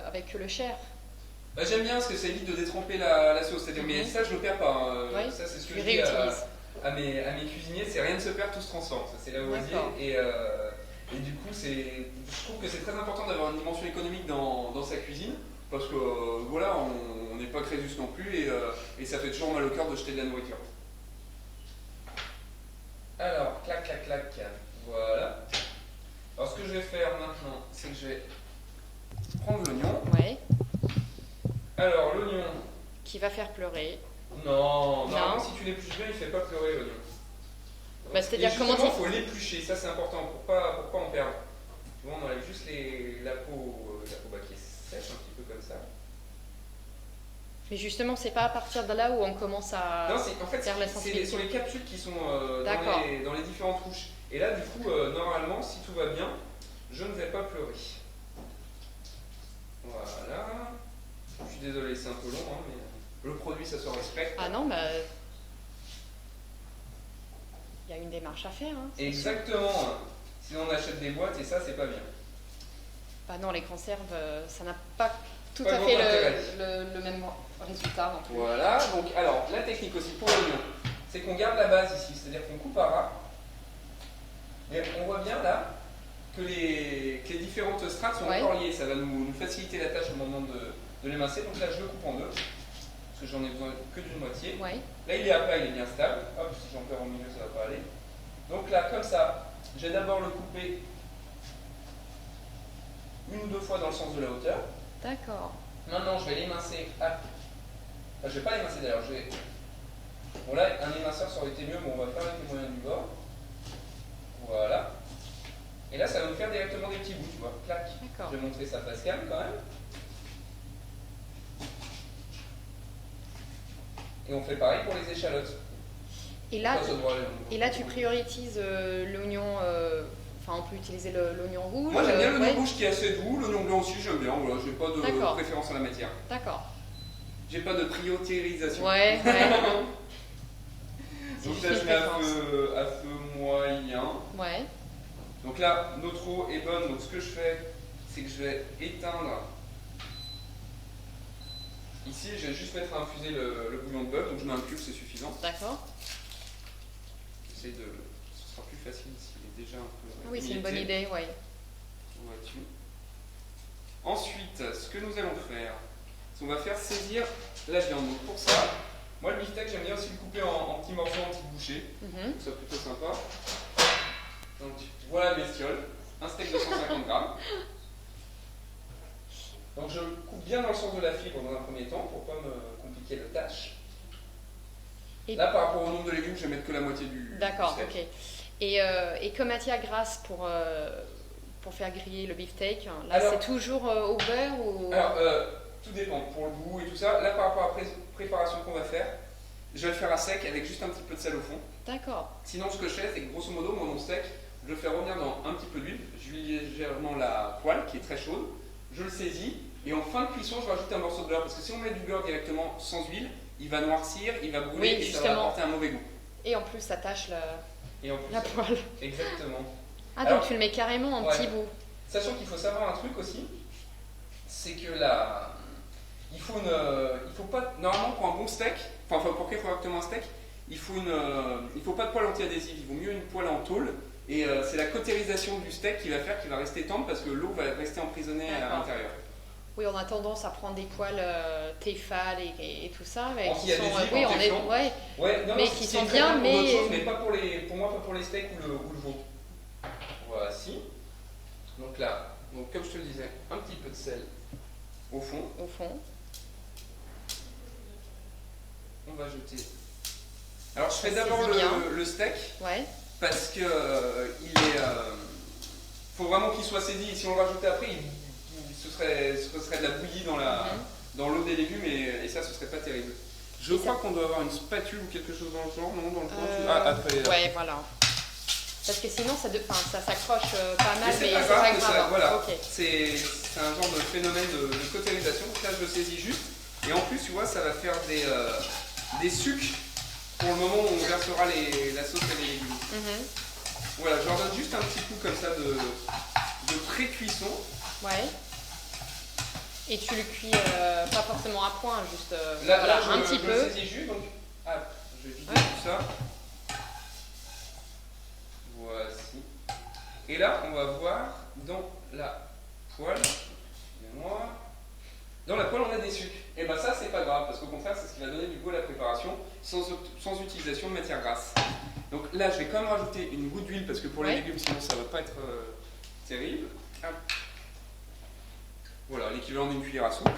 avec le chair. Bah, j'aime bien parce que ça évite de détremper la sauce. C'est-à-dire, mais Mhm. ça, je le perds pas. Hein. Oui. Ça, c'est ce que Tu je dis réutilises. à mes cuisiniers. C'est rien ne se perd, tout se transforme. Ça, c'est la osier. D'accord. Et du coup, je trouve que c'est très important d'avoir une dimension économique dans sa cuisine. Parce que voilà, on n'est pas Crésus non plus et ça fait toujours mal au cœur de jeter de la nourriture. Alors, clac. Voilà. Alors, ce que je vais faire maintenant, c'est que je vais prendre l'oignon. Ouais. Alors, l'oignon. Qui va faire pleurer. Non, Non. si tu l'épluches bien, il ne fait pas pleurer l'oignon. Bah, c'est-à-dire Et comment justement, tu- il faut l'éplucher, ça c'est important pour pas en perdre. Tu vois, on enlève juste la peau qui est sèche, un petit peu comme ça. Mais justement, c'est pas à partir de là où on commence à. Non, en fait, faire la ce sensibilité. sont les capsules qui sont D'accord. dans les différentes couches. Et là, du coup, normalement, si tout va bien, je ne vais pas pleurer. Voilà. Je suis désolé, c'est un peu long, hein, mais le produit, ça se respecte. Ah non, bah. Il y a une démarche à faire. Hein, c'est sûr. Exactement. Sinon, on achète des boîtes et ça, c'est pas bien. Bah non, les conserves, ça n'a pas tout Pas à grand fait intérêt. le même résultat non plus. Voilà, donc alors la technique aussi pour l'oignon, c'est qu'on garde la base ici, c'est-à-dire qu'on coupe à ras. Mais on voit bien là que les différentes strates sont Ouais. encore liées, ça va nous faciliter la tâche au moment de l'émincer. Donc là je le coupe en deux, parce que j'en ai besoin que d'une moitié. Ouais. Là il est à plat, il est bien stable. Hop, si j'en perds au milieu ça va pas aller. Donc là comme ça, je vais d'abord le couper une ou deux fois dans le sens de la hauteur. D'accord. Maintenant, je vais l'émincer. Je vais pas l'émincer d'ailleurs, je vais Bon là, un éminceur ça aurait été mieux, mais on va faire avec les moyens du bord. Voilà. Et là, ça va nous faire directement des petits bouts, tu vois. Clac. Je vais montrer sa face cam quand même. Et on fait pareil pour les échalotes. Et là, tu priorises l'oignon. Enfin, on peut utiliser l'oignon rouge. Moi, j'aime bien l'oignon rouge qui est assez doux. L'oignon blanc aussi, j'aime bien. Voilà, j'ai pas de préférence à la matière. D'accord. J'ai pas de priorisation. Ouais. Donc là, je mets à feu moyen. Ouais. Donc là, notre eau est bonne. Donc ce que je fais, c'est que je vais éteindre. Ici, je vais juste mettre à infuser le bouillon de bœuf. Donc je mets un cube, c'est suffisant. D'accord. J'essaie de. Ce sera plus facile s'il est déjà un peu. Oui, c'est une bonne idée, oui. Vois-tu. Ensuite, ce que nous allons faire, c'est qu'on va faire saisir la viande. Donc pour ça, moi le beefsteak, j'aime bien aussi le couper en petits morceaux, en petites bouchées. Donc c'est plutôt sympa. Donc voilà la bestiole, un steak de 150 grammes. Donc je coupe bien dans le sens de la fibre dans un premier temps pour pas me compliquer la tâche. Et là, par rapport au nombre de légumes, je vais mettre que la moitié du steak. D'accord, ok. Et comme matière grasse pour faire griller le beefsteak, là c'est toujours au beurre ou... Alors, tout dépend pour le goût et tout ça. Là, par rapport à la préparation qu'on va faire, je vais le faire à sec avec juste un petit peu de sel au fond. D'accord. Sinon, ce que je fais, c'est que grosso modo, mon steak, je le fais revenir dans un petit peu d'huile. J'huile légèrement la poêle qui est très chaude. Je le saisis et en fin de cuisson, je rajoute un morceau de beurre parce que si on met du beurre directement sans huile, il va noircir, il va brûler et ça va apporter un mauvais goût. Et en plus, ça tâche la poêle. Exactement. Ah, donc tu le mets carrément en petits bouts. Sachant qu'il faut savoir un truc aussi, c'est que il faut pas, normalement pour un bon steak, enfin pour cuire correctement un steak, il faut pas de poêle anti-adhésive, il vaut mieux une poêle en tôle. Et c'est la cautérisation du steak qui va faire qu'il va rester tendre parce que l'eau va rester emprisonnée à l'intérieur. Oui, on a tendance à prendre des poêles Tefal et tout ça, mais qui sont, mais qui sont bien, mais pas pour moi, pas pour les steaks ou le veau. Voici. Donc là, comme je te le disais, un petit peu de sel au fond. On va jeter. Alors je fais d'abord le steak. Ouais. Parce que faut vraiment qu'il soit saisi. Si on le rajoutait après, ce serait de la bouillie dans l'eau des légumes et ça, ce serait pas terrible. Je crois qu'on doit avoir une spatule ou quelque chose dans le genre, non? Dans le coin après. Ouais, voilà. Parce que sinon, ça s'accroche pas mal, mais c'est pas grave. Voilà. Okay. C'est un genre de phénomène de cautérisation. Donc là, je le saisis juste. Et en plus, tu vois, ça va faire des sucs pour le moment où on versera la sauce et les légumes. Voilà, je leur donne juste un petit coup comme ça de pré-cuisson. Ouais. Et tu le cuis pas forcément à point, juste là, un petit peu. Je le saisis juste, donc je vais vider tout ça. Voici. Et là, on va voir dans la poêle, excusez-moi, dans la poêle on a des sucres. Et bien ça, c'est pas grave, parce qu'au contraire, c'est ce qui va donner du goût à la préparation, sans utilisation de matière grasse. Donc là, je vais quand même rajouter une goutte d'huile, parce que pour les légumes, sinon ça va pas être terrible. Voilà, l'équivalent d'une cuillère à soupe.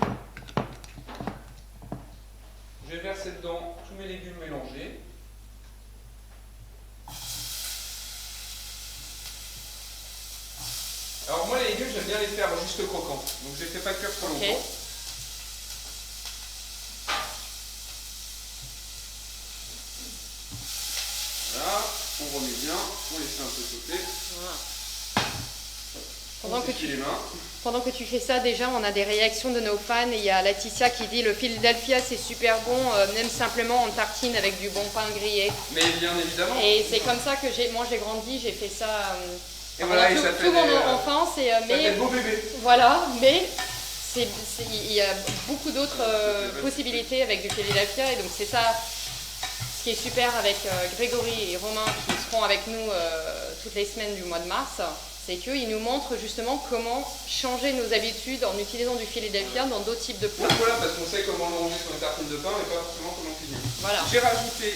Je vais verser dedans tous mes légumes mélangés. Alors moi les légumes j'aime bien les faire juste croquants, donc je les fais pas cuire trop longtemps. Voilà, on remet bien, on les fait un peu sauter. Voilà. Pendant que tu fais ça, déjà on a des réactions de nos fans et il y a Laetitia qui dit le Philadelphia c'est super bon, même simplement en tartine avec du bon pain grillé. Mais bien évidemment. Et c'est comme ça que j'ai grandi, j'ai fait ça et voilà, tout mon enfance. Ça fait beau bébé. Voilà, mais il y a beaucoup d'autres possibilités avec du Philadelphia et donc c'est ça ce qui est super avec Grégory et Romain qui seront avec nous toutes les semaines du mois de mars. C'est qu'ils nous montrent justement comment changer nos habitudes en utilisant du Philadelphia dans d'autres types de plats. Voilà, parce qu'on sait comment le ranger sur une tartine de pain et pas forcément comment cuisiner. Voilà. J'ai rajouté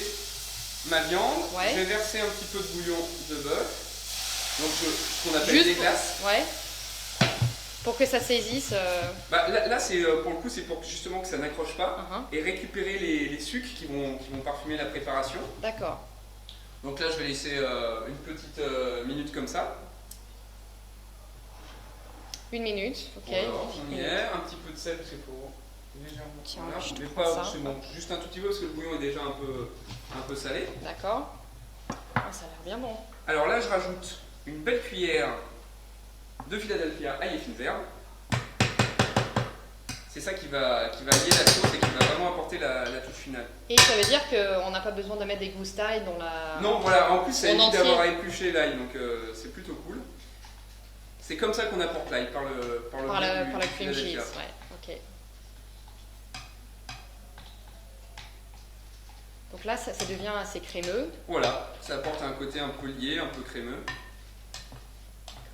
ma viande, je vais verser un petit peu de bouillon de bœuf, donc ce qu'on appelle des glaces. Ouais. Pour que ça saisisse. Là c'est pour le coup, c'est pour justement que ça n'accroche pas et récupérer les sucs qui vont parfumer la préparation. D'accord. Donc là, je vais laisser une petite minute comme ça. 1 minute, ok. Voilà, on y est. Un petit peu de sel, parce qu'il faut légèrement. Tiens, Voilà. je te Mais prends pas, ça. c'est bon, juste un tout petit peu parce que le bouillon est déjà un peu salé. D'accord. Ah, ça a l'air bien bon. Alors là, je rajoute une belle cuillère de Philadelphia ail et fines herbes. C'est ça qui va lier la sauce et qui va vraiment apporter la touche finale. Et ça veut dire qu'on n'a pas besoin de mettre des gousses d'ail dans la... Non, voilà, en plus ça évite entier. d'avoir à éplucher l'ail, donc c'est plutôt cool. C'est comme ça qu'on apporte l'ail, par la du cream cheese, Philadelphia. ouais, ok. Donc là, ça devient assez crémeux. Voilà, ça apporte un côté un peu lié, un peu crémeux.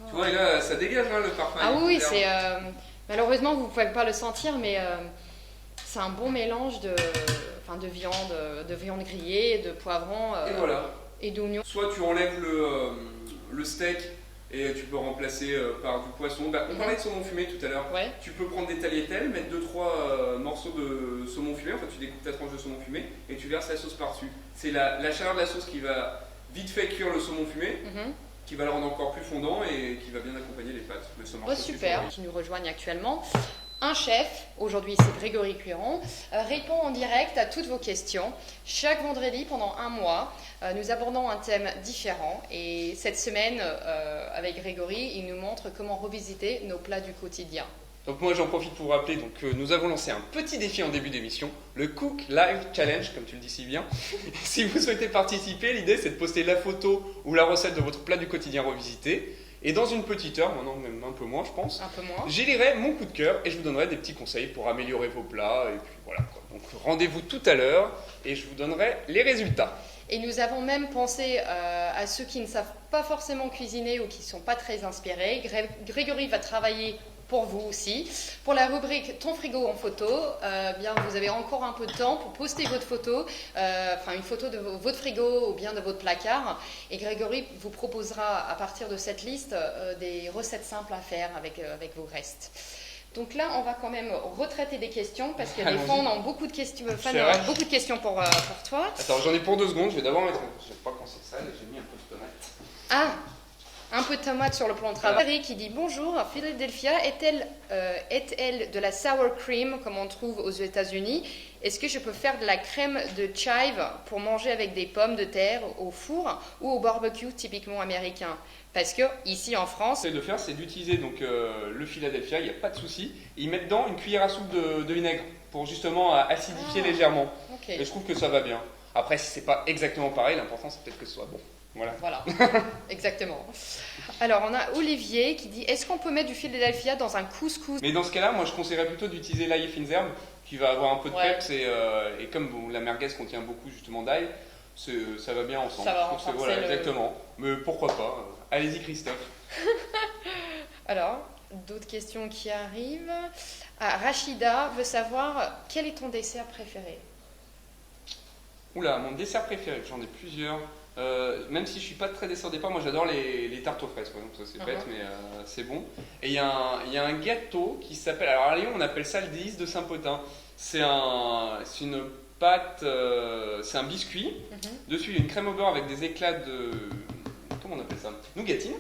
Tu vois, et là, ça dégage le parfum. Ah oui, c'est... malheureusement, vous ne pouvez pas le sentir, mais c'est un bon mélange de viande grillée, de poivrons et voilà. et d'oignons. Soit tu enlèves le steak et tu peux remplacer par du poisson. On parlait de saumon fumé tout à l'heure. Ouais. Tu peux prendre des tagliatelles, mettre 2-3 morceaux de saumon fumé, enfin tu découpes ta tranche de saumon fumé et tu verses la sauce par-dessus. C'est la chaleur de la sauce qui va vite fait cuire le saumon fumé, qui va le rendre encore plus fondant et qui va bien accompagner les pâtes. Mais ça marche super, qui nous rejoignent actuellement. Un chef, aujourd'hui c'est Grégory Cuiron, répond en direct à toutes vos questions. Chaque vendredi pendant 1 mois, nous abordons un thème différent. Et cette semaine, avec Grégory, il nous montre comment revisiter nos plats du quotidien. Donc moi j'en profite pour vous rappeler que nous avons lancé un petit défi en début d'émission, le Cook Live Challenge, comme tu le dis si bien. Si vous souhaitez participer, l'idée c'est de poster la photo ou la recette de votre plat du quotidien revisité. Et dans une petite heure, maintenant même un peu moins je pense, j'élirai mon coup de cœur et je vous donnerai des petits conseils pour améliorer vos plats. Et puis voilà quoi. Donc rendez-vous tout à l'heure et je vous donnerai les résultats. Et nous avons même pensé à ceux qui ne savent pas forcément cuisiner ou qui ne sont pas très inspirés. Grégory va travailler pour vous aussi. Pour la rubrique Ton frigo en photo, bien, vous avez encore un peu de temps pour poster votre photo, une photo de votre frigo ou bien de votre placard. Et Grégory vous proposera à partir de cette liste des recettes simples à faire avec vos restes. Donc là, on va quand même retraiter des questions parce que les fans ont beaucoup de questions, pour toi. Attends, j'en ai pour 2 secondes. Je vais d'abord mettre. Je sais pas quand c'est ça. J'ai mis un peu de tomate. Ah, un peu de tomate sur le plan de travail. Eric qui dit bonjour, Philadelphia est-elle de la sour cream comme on trouve aux États-Unis? Est-ce que je peux faire de la crème de chive pour manger avec des pommes de terre au four ou au barbecue typiquement américain? Parce que ici en France, ce que de faire, c'est d'utiliser donc le Philadelphia, il n'y a pas de souci. Ils mettent dedans une cuillère à soupe de vinaigre pour justement acidifier légèrement. Okay. Et je trouve que ça va bien. Après, si c'est pas exactement pareil, l'important c'est peut-être que ce soit bon. Voilà, exactement. Alors, on a Olivier qui dit, est-ce qu'on peut mettre du Philadelphia dans un couscous? Mais dans ce cas-là, moi je conseillerais plutôt d'utiliser l'ail et fines herbes, qui va avoir un peu de peps, et comme la merguez contient beaucoup justement d'ail, ça va bien ensemble. Ça va renforcer exactement. Mais pourquoi pas, allez-y Christophe. Alors, d'autres questions qui arrivent. Rachida veut savoir, quel est ton dessert préféré? Oula, mon dessert préféré, j'en ai plusieurs. Même si je suis pas très dessert au départ, moi j'adore les tartes aux fraises, donc ça c'est bête, mais c'est bon. Et il y a un gâteau qui s'appelle, alors à Lyon on appelle ça le délice de Saint-Potin. C'est une pâte, c'est un biscuit. Dessus il y a une crème au beurre avec des éclats de, comment on appelle ça, nougatine.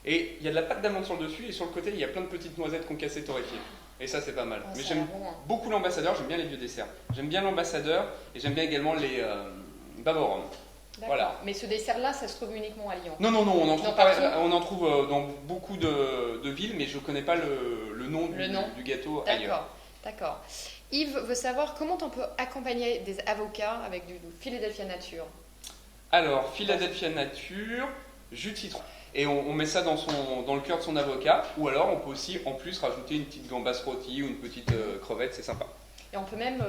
Et il y a de la pâte d'amande sur le dessus et sur le côté il y a plein de petites noisettes concassées torréfiées. Et ça c'est pas mal. Mais j'aime beaucoup l'ambassadeur, j'aime bien les vieux desserts. J'aime bien l'ambassadeur et j'aime bien également les bavarorum. Voilà. Mais ce dessert-là, ça se trouve uniquement à Lyon? Non, on en trouve dans beaucoup de villes, mais je ne connais pas le nom du gâteau ailleurs. D'accord. Yves veut savoir comment on peut accompagner des avocats avec du Philadelphia Nature. Alors, Philadelphia Nature, jus de citron. Et on met ça dans le cœur de son avocat, ou alors on peut aussi en plus rajouter une petite gambasse rôtie ou une petite crevette, c'est sympa. Et on peut même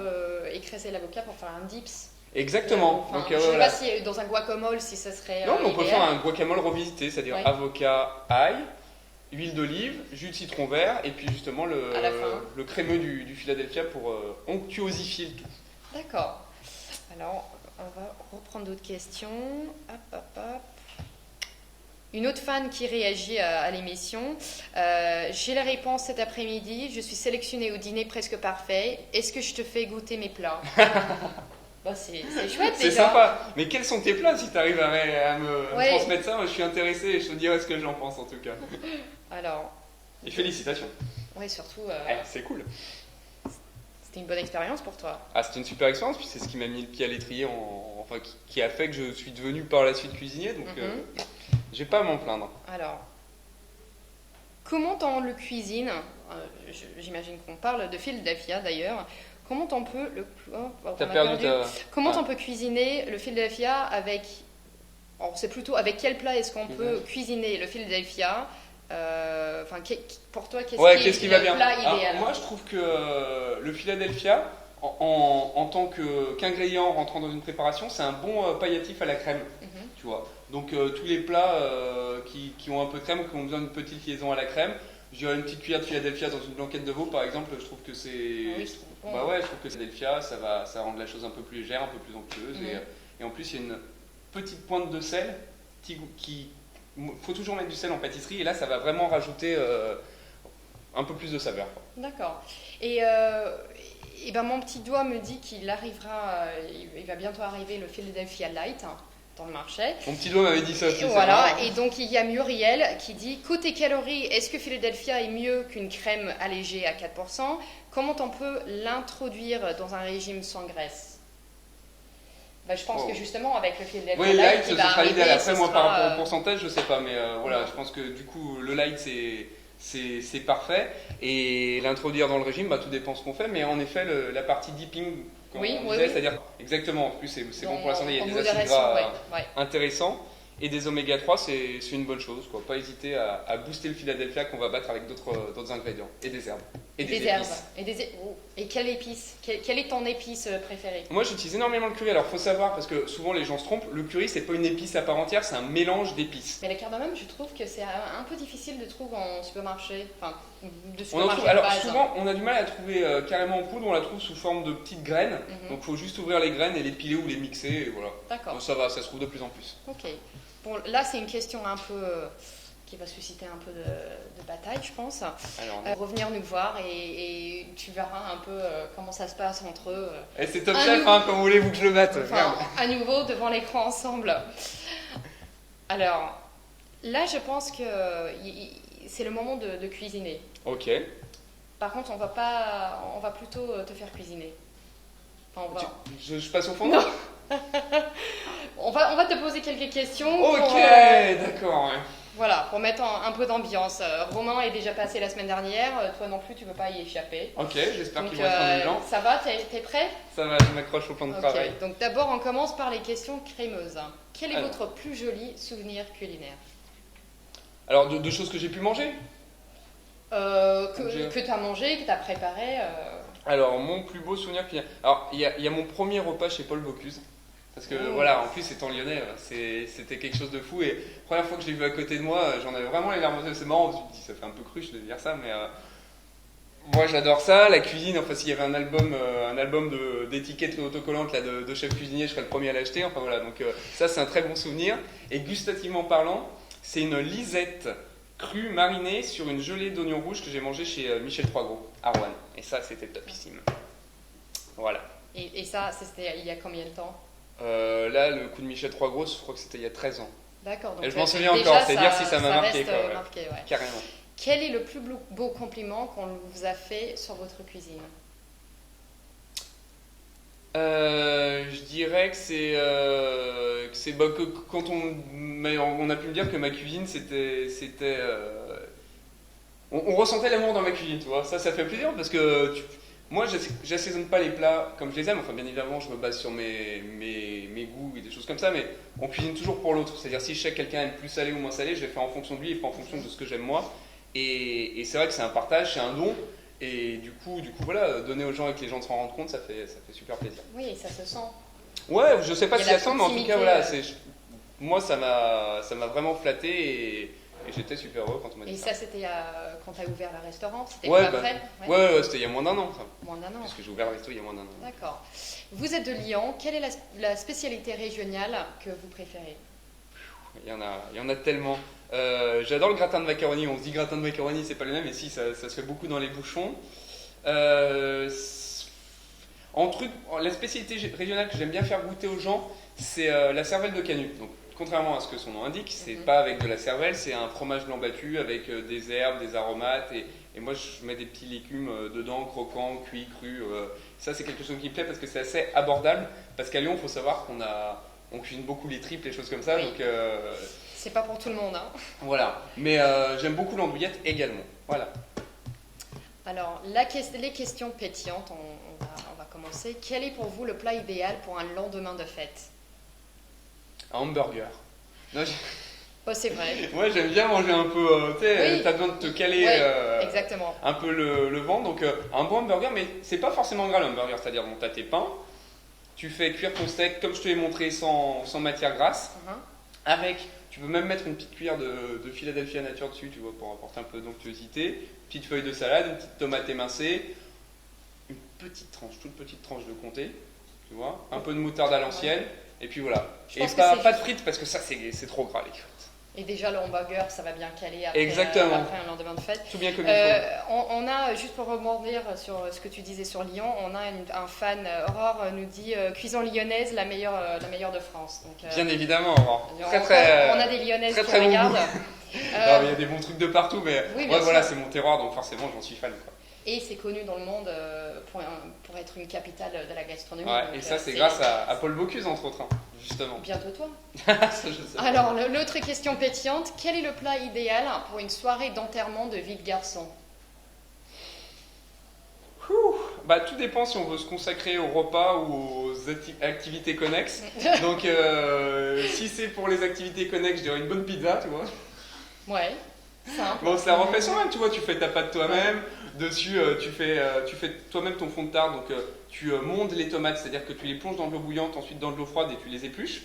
écréser l'avocat pour faire un dips. Exactement. Donc, je ne sais pas si dans un guacamole, si ça serait. Non, mais on peut faire un guacamole revisité, c'est-à-dire avocat, ail, huile d'olive, jus de citron vert, et puis justement le crémeux du Philadelphia pour onctuosifier le tout. D'accord. Alors, on va reprendre d'autres questions. Hop. Une autre fan qui réagit à l'émission. J'ai la réponse cet après-midi. Je suis sélectionnée au dîner presque parfait. Est-ce que je te fais goûter mes plats? Bah, c'est chouette, C'est déjà. sympa. Mais quels sont tes plats si tu arrives à me Ouais. transmettre ça? Moi, je suis intéressé et je te dirai ce que j'en pense en tout cas. Alors, Et félicitations. ouais, surtout, C'est cool. c'était une bonne expérience pour toi. Ah, c'était une super expérience, puis c'est ce qui m'a mis le pied à l'étrier, enfin qui a fait que je suis devenu par la suite cuisinier, donc j'ai pas à m'en plaindre. Alors, comment on le cuisine? J'imagine qu'on parle de Philadelphia d'ailleurs. Comment on peut T'as perdu ta... Comment on peut cuisiner le Philadelphia avec... Alors, c'est plutôt avec quel plat est-ce qu'on peut cuisiner le Philadelphia? Enfin, pour toi, qu'est-ce qui va est bien? le plat idéal? Alors, moi, je trouve que le Philadelphia, en tant qu'ingrédient rentrant dans une préparation, c'est un bon palliatif à la crème, tu vois. Donc, tous les plats qui ont un peu de crème, qui ont besoin d'une petite liaison à la crème, je dirais une petite cuillère de Philadelphia dans une blanquette de veau, par exemple, je trouve que c'est... Oui, Bah ouais, je trouve que Philadelphia, ça va rendre la chose un peu plus légère, un peu plus onctueuse, et en plus, il y a une petite pointe de sel qui faut toujours mettre du sel en pâtisserie et là ça va vraiment rajouter un peu plus de saveur. D'accord. Et ben mon petit doigt me dit qu'il arrivera, il va bientôt arriver le Philadelphia Light dans le marché. Mon petit doigt m'avait dit ça aussi. Et voilà, et donc il y a Muriel qui dit côté calories, est-ce que Philadelphia est mieux qu'une crème allégée à 4%? Comment on peut l'introduire dans un régime sans graisse? Bah, je pense que justement avec le Philadelphia oui, Light, ce sera l'idéal. Après, moi par rapport au pourcentage, pourcentage, je sais pas, mais voilà, je pense que du coup le light c'est parfait et l'introduire dans le régime, bah, tout dépend ce qu'on fait, mais en effet la partie dipping, comme on disait, c'est-à-dire exactement, en plus c'est bon pour la santé, il y a des acides gras intéressants. Et des oméga 3, c'est une bonne chose, quoi. Pas hésiter à booster le Philadelphia qu'on va battre avec d'autres ingrédients. Et des herbes. Et des épices. Et quelle épice? Quelle est ton épice préférée? Moi j'utilise énormément le curry. Alors faut savoir, parce que souvent les gens se trompent, le curry c'est pas une épice à part entière, c'est un mélange d'épices. Mais le cardamome, je trouve que c'est un peu difficile de trouver en supermarché. Enfin, de on en trouve, alors souvent on a du mal à la trouver carrément en poudre, on la trouve sous forme de petites graines. Donc il faut juste ouvrir les graines et les piler ou les mixer et voilà. D'accord. Donc ça va, ça se trouve de plus en plus. Ok. Bon, là, c'est une question un peu qui va susciter un peu de bataille, je pense. Alors, revenir nous voir et tu verras un peu comment ça se passe entre eux. Et c'est Top Chef, hein, comme voulez-vous que je le batte. Enfin, à nouveau, devant l'écran ensemble. Alors, là, je pense que c'est le moment de cuisiner. Ok. Par contre, on va plutôt te faire cuisiner. Enfin, je passe au fond. Non. on va te poser quelques questions. Ok, d'accord. Ouais. Voilà, pour mettre un peu d'ambiance. Romain est déjà passé la semaine dernière, toi non plus, tu ne peux pas y échapper. Ok, j'espère qu'il va être indulgent. Ça va, t'es prêt? Ça va, je m'accroche au plan de travail. Donc d'abord, on commence par les questions crémeuses. Quel est votre plus joli souvenir culinaire? Alors, de choses que j'ai pu manger que tu as mangé, que tu as préparé Alors, mon plus beau souvenir culinaire. Alors, il y a mon premier repas chez Paul Bocuse. Parce que voilà, en plus étant lyonnais, c'était quelque chose de fou. Et la première fois que je l'ai vu à côté de moi, j'en avais vraiment les larmes aux yeux. C'est marrant, je me dis, ça fait un peu cruche de dire ça, mais moi j'adore ça. La cuisine, enfin s'il y avait un album d'étiquettes autocollantes là, de chef cuisinier, je serais le premier à l'acheter. Enfin voilà, donc ça c'est un très bon souvenir. Et gustativement parlant, c'est une lisette crue marinée sur une gelée d'oignons rouges que j'ai mangé chez Michel Troisgros à Rouen. Et ça c'était topissime. Voilà. Et ça, c'était il y a combien de temps? Là, le coup de Michel Troisgros, je crois que c'était il y a 13 ans. D'accord. Et je m'en souviens encore, c'est dire si ça m'a marqué. Marqué, ouais. Carrément. Quel est le plus beau compliment qu'on vous a fait sur votre cuisine? Je dirais que c'est que quand on a pu me dire que ma cuisine c'était on ressentait l'amour dans ma cuisine, tu vois. Ça fait plaisir parce que moi, j'assaisonne pas les plats comme je les aime. Enfin, bien évidemment, je me base sur mes goûts et des choses comme ça, mais on cuisine toujours pour l'autre. C'est-à-dire, si je sais que quelqu'un aime plus salé ou moins salé, je vais faire en fonction de lui et pas en fonction de ce que j'aime moi. Et c'est vrai que c'est un partage, c'est un don. Et du coup, voilà, donner aux gens et que les gens se rendent compte, ça fait super plaisir. Oui, et ça se sent. Ouais, je sais pas si ça sent, mais en tout cas, voilà, moi, ça m'a vraiment flatté et j'étais super heureux quand on m'a dit ça. Et ça, c'était quand tu as ouvert le restaurant? C'était après? Ouais, c'était il y a moins d'un an. Moins d'un an. Parce que j'ai ouvert le resto il y a moins d'un an. D'accord. Vous êtes de Lyon. Quelle est la spécialité régionale que vous préférez? Il y en a tellement. J'adore le gratin de macaroni. On se dit gratin de macaroni, c'est pas le même, mais si, ça se fait beaucoup dans les bouchons. La spécialité régionale que j'aime bien faire goûter aux gens, c'est la cervelle de canut. Donc, contrairement à ce que son nom indique, c'est pas avec de la cervelle, c'est un fromage blanc battu avec des herbes, des aromates et moi je mets des petits légumes dedans, croquants, cuits, crus. Ça c'est quelque chose qui me plaît parce que c'est assez abordable. Parce qu'à Lyon, il faut savoir on cuisine beaucoup les tripes, les choses comme ça. Oui. Donc c'est pas pour tout le monde. Hein. Voilà. Mais j'aime beaucoup l'andouillette également. Voilà. Alors, les questions pétillantes, on va commencer. Quel est pour vous le plat idéal pour un lendemain de fête? Un hamburger. Non, Oh, c'est vrai. Moi j'aime bien manger un peu, tu sais, Oui. t'as besoin de te caler Exactement. un peu le ventre, donc un bon hamburger, mais c'est pas forcément gras le hamburger, c'est-à-dire bon, t'as tes pains, tu fais cuire ton steak comme je te l'ai montré sans matière grasse, tu peux même mettre une petite cuillère de Philadelphia nature dessus, tu vois, pour apporter un peu d'onctuosité, une petite feuille de salade, une petite tomate émincée, une toute petite tranche de comté, tu vois, un peu de moutarde à l'ancienne, et puis voilà. Et pas de frites parce que ça c'est trop gras les frites. Et déjà le hamburger, ça va bien caler après, Exactement. après un lendemain de fête. Tout bien comme il faut. On a, juste pour rebondir sur ce que tu disais sur Lyon, on a un fan, Aurore nous dit cuisson lyonnaise, la meilleure de France. Donc, bien évidemment, Aurore. On a des Lyonnaises qui regardent. Il y a des bons trucs de partout, mais oui, voilà, c'est mon terroir, donc forcément j'en suis fan. Quoi. Et c'est connu dans le monde pour être une capitale de la gastronomie. Ouais, donc, et ça c'est grâce à Paul Bocuse entre autres, justement. Bientôt toi. Ça, je sais. Alors, l'autre question pétillante, quel est le plat idéal pour une soirée d'enterrement de vie de garçon? Bah, tout dépend si on veut se consacrer au repas ou aux activités connexes. Donc, si c'est pour les activités connexes, je dirais une bonne pizza, tu vois. Ouais, simple. Bon, c'est la refait soi-même, tu vois, tu fais ta pâte toi-même. Dessus, tu fais toi-même ton fond de tarte, donc tu mondes les tomates, c'est-à-dire que tu les plonges dans de l'eau bouillante, ensuite dans de l'eau froide et tu les épluches.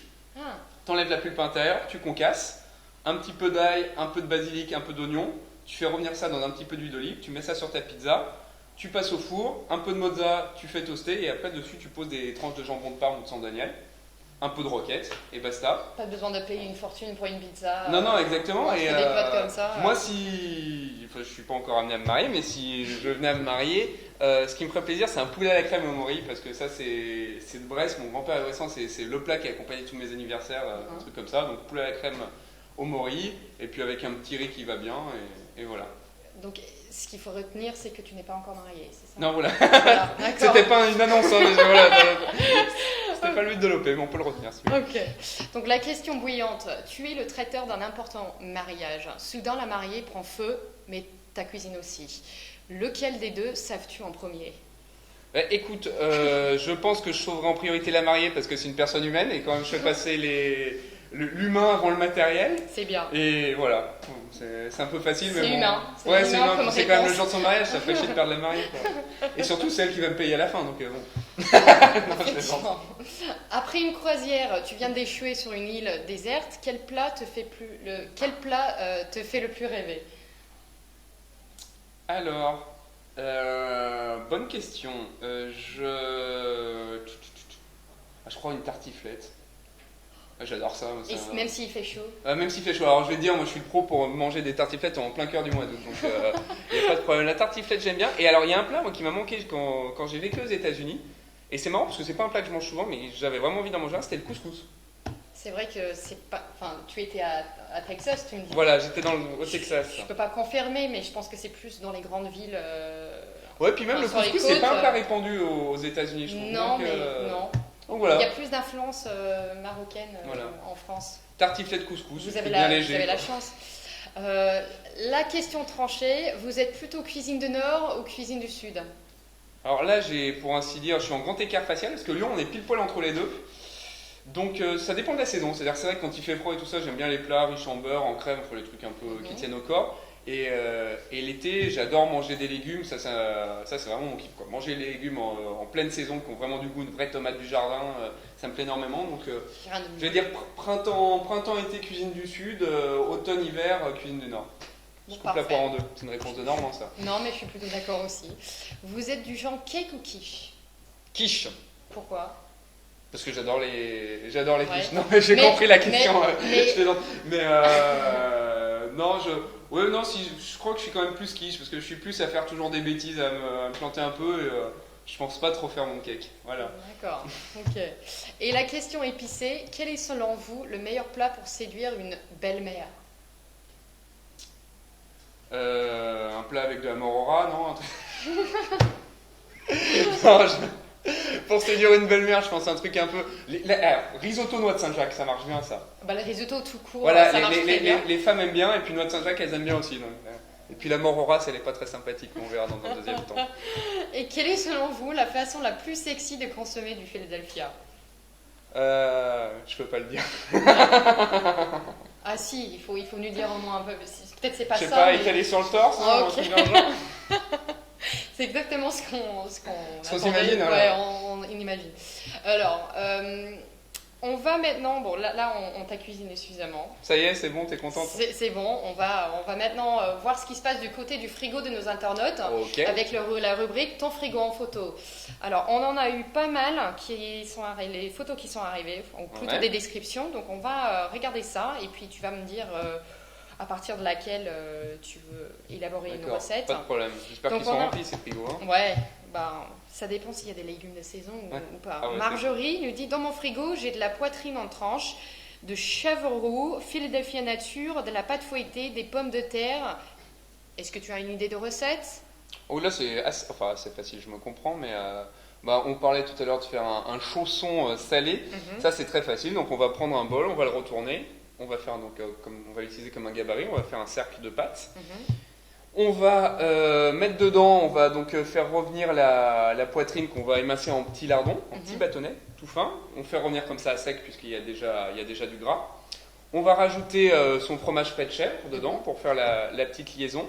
T'enlèves la pulpe intérieure, tu concasses, un petit peu d'ail, un peu de basilic, un peu d'oignon, tu fais revenir ça dans un petit peu d'huile d'olive, tu mets ça sur ta pizza, tu passes au four, un peu de mozza, tu fais toaster et après dessus tu poses des tranches de jambon de Parme ou de San Daniel, un peu de roquette et basta. Pas besoin de payer une fortune pour une pizza. Non, exactement. Et des potes comme ça. Moi, je suis pas encore amené à me marier, mais si je venais à me marier, ce qui me ferait plaisir, c'est un poulet à la crème au mori, parce que ça, c'est de Brest. Mon grand-père est récent, c'est le plat qui a accompagné tous mes anniversaires, un truc comme ça. Donc poulet à la crème au mori, et puis avec un petit riz qui va bien, et voilà. Donc, ce qu'il faut retenir, c'est que tu n'es pas encore marié, c'est ça? Non, voilà. Voilà, c'était pas une annonce, hein, mais voilà. C'était pas le but de l'OP, mais on peut le retenir. Ok. Donc, la question bouillante. Tu es le traiteur d'un important mariage. Soudain, la mariée prend feu, mais ta cuisine aussi. Lequel des deux saves-tu en premier? Écoute, je pense que je sauverai en priorité la mariée parce que c'est une personne humaine et quand même je fais passer l'humain avant le matériel. C'est bien. Et voilà, c'est un peu facile. C'est mais humain. Bon. Ouais, c'est humain. Comme C'est quand même le réponse. jour de son mariage, ça ferait chier de perdre la mariée. Quoi. Et surtout, c'est elle qui va me payer à la fin, donc bon. Effectivement. Après une croisière, tu viens d'échouer sur une île déserte. Quel plat te fait le plus rêver? Alors, bonne question. Je crois une tartiflette. J'adore ça. Même s'il fait chaud. Même s'il fait chaud. Alors je vais te dire, moi je suis le pro pour manger des tartiflettes en plein cœur du mois d'août. Donc il n'y a pas de problème. La tartiflette, j'aime bien. Et alors il y a un plat moi, qui m'a manqué quand j'ai vécu aux États-Unis. Et c'est marrant parce que c'est pas un plat que je mange souvent, mais j'avais vraiment envie d'en manger un, c'était le couscous. C'est vrai que c'est pas. Enfin, tu étais à Texas, tu me dis. Voilà, j'étais au Texas. Je peux pas confirmer, mais je pense que c'est plus dans les grandes villes. Ouais, puis même le sur les couscous, c'est côtes, pas un plat répandu aux États-Unis, je trouve. Non, donc, mais non. Donc voilà. Il y a plus d'influence marocaine en France. Tartiflette couscous, Vous c'est avez bien léger. Vous avez la chance. La question tranchée, vous êtes plutôt cuisine du Nord ou cuisine du Sud? Alors là, pour ainsi dire, je suis en grand écart facial parce que Lyon, on est pile poil entre les deux. Donc ça dépend de la saison. C'est-à-dire que c'est vrai que quand il fait froid et tout ça, j'aime bien les plats riches en beurre, en crème, enfin les trucs un peu qui tiennent au corps. Et l'été, j'adore manger des légumes. Ça c'est vraiment mon kiff, quoi. Manger les légumes en pleine saison qui ont vraiment du goût, une vraie tomate du jardin, ça me plaît énormément. Donc je vais dire printemps, été, cuisine du Sud, automne, hiver, cuisine du Nord. Je coupe la poire en deux. C'est une réponse de Normand, ça. Non, mais je suis plutôt d'accord aussi. Vous êtes du genre cake ou quiche? Quiche. Pourquoi? Parce que j'adore les Ouais. quiches. Non, mais j'ai compris la question. mais- Je plaisante. Mais non, ouais, non, si, je crois que je suis quand même plus quiche parce que je suis plus à faire toujours des bêtises, à me planter un peu et je pense pas trop faire mon cake. Voilà. D'accord, ok. Et la question épicée, quel est selon vous le meilleur plat pour séduire une belle-mère? Un plat avec de la morora, non? Non, pour séduire une belle-mère, je pense un truc un peu. Risotto noix de Saint-Jacques, ça marche bien ça. Bah, le risotto tout court, Voilà, ça marche très bien. les femmes aiment bien et puis noix de Saint-Jacques elles aiment bien aussi. Donc, et puis la morora, elle est pas très sympathique, mais on verra dans un deuxième temps. Et quelle est selon vous la façon la plus sexy de consommer du Philadelphia? Je peux pas le dire. Ah si, il faut nous dire au moins un peu. Peut-être c'est pas Je sais ça. pas, Mais... étalé sur le torse, Ah, hein, ok. un truc dans le genre. C'est exactement ce Ce qu'on attendait. s'imagine, Ouais, voilà. on imagine. Alors, on va maintenant. Bon, là on t'a cuisiné suffisamment. Ça y est, c'est bon, t'es contente? C'est bon. On va maintenant voir ce qui se passe du côté du frigo de nos internautes. Ok. Avec la rubrique Ton frigo en photo. Alors, on en a eu pas mal les photos qui sont arrivées, ou plutôt Ouais. des descriptions. Donc, on va regarder ça et puis tu vas me dire à partir de laquelle tu veux élaborer une D'accord, recette. pas de problème. J'espère Donc, qu'ils sont on a- remplis ces frigos. Hein. Ouais, bah, ça dépend s'il y a des légumes de saison Ouais. ou pas. Ah ouais, Marjorie nous dit dans mon frigo, j'ai de la poitrine en tranches, de chèvre Philadelphia nature, de la pâte feuilletée, des pommes de terre. Est-ce que tu as une idée de recette? Oh là, c'est facile, je me comprends, mais bah, on parlait tout à l'heure de faire un chausson salé. Mhm. Ça, c'est très facile. Donc, on va prendre un bol, on va le retourner. On va faire donc, on va l'utiliser comme un gabarit. On va faire un cercle de pâte. Mhm. On va mettre dedans, on va donc faire revenir la poitrine qu'on va émincer en petits lardons, en petits bâtonnets, tout fin. On fait revenir comme ça à sec puisqu'il y a déjà du gras. On va rajouter son fromage frais de chèvre dedans pour faire la petite liaison.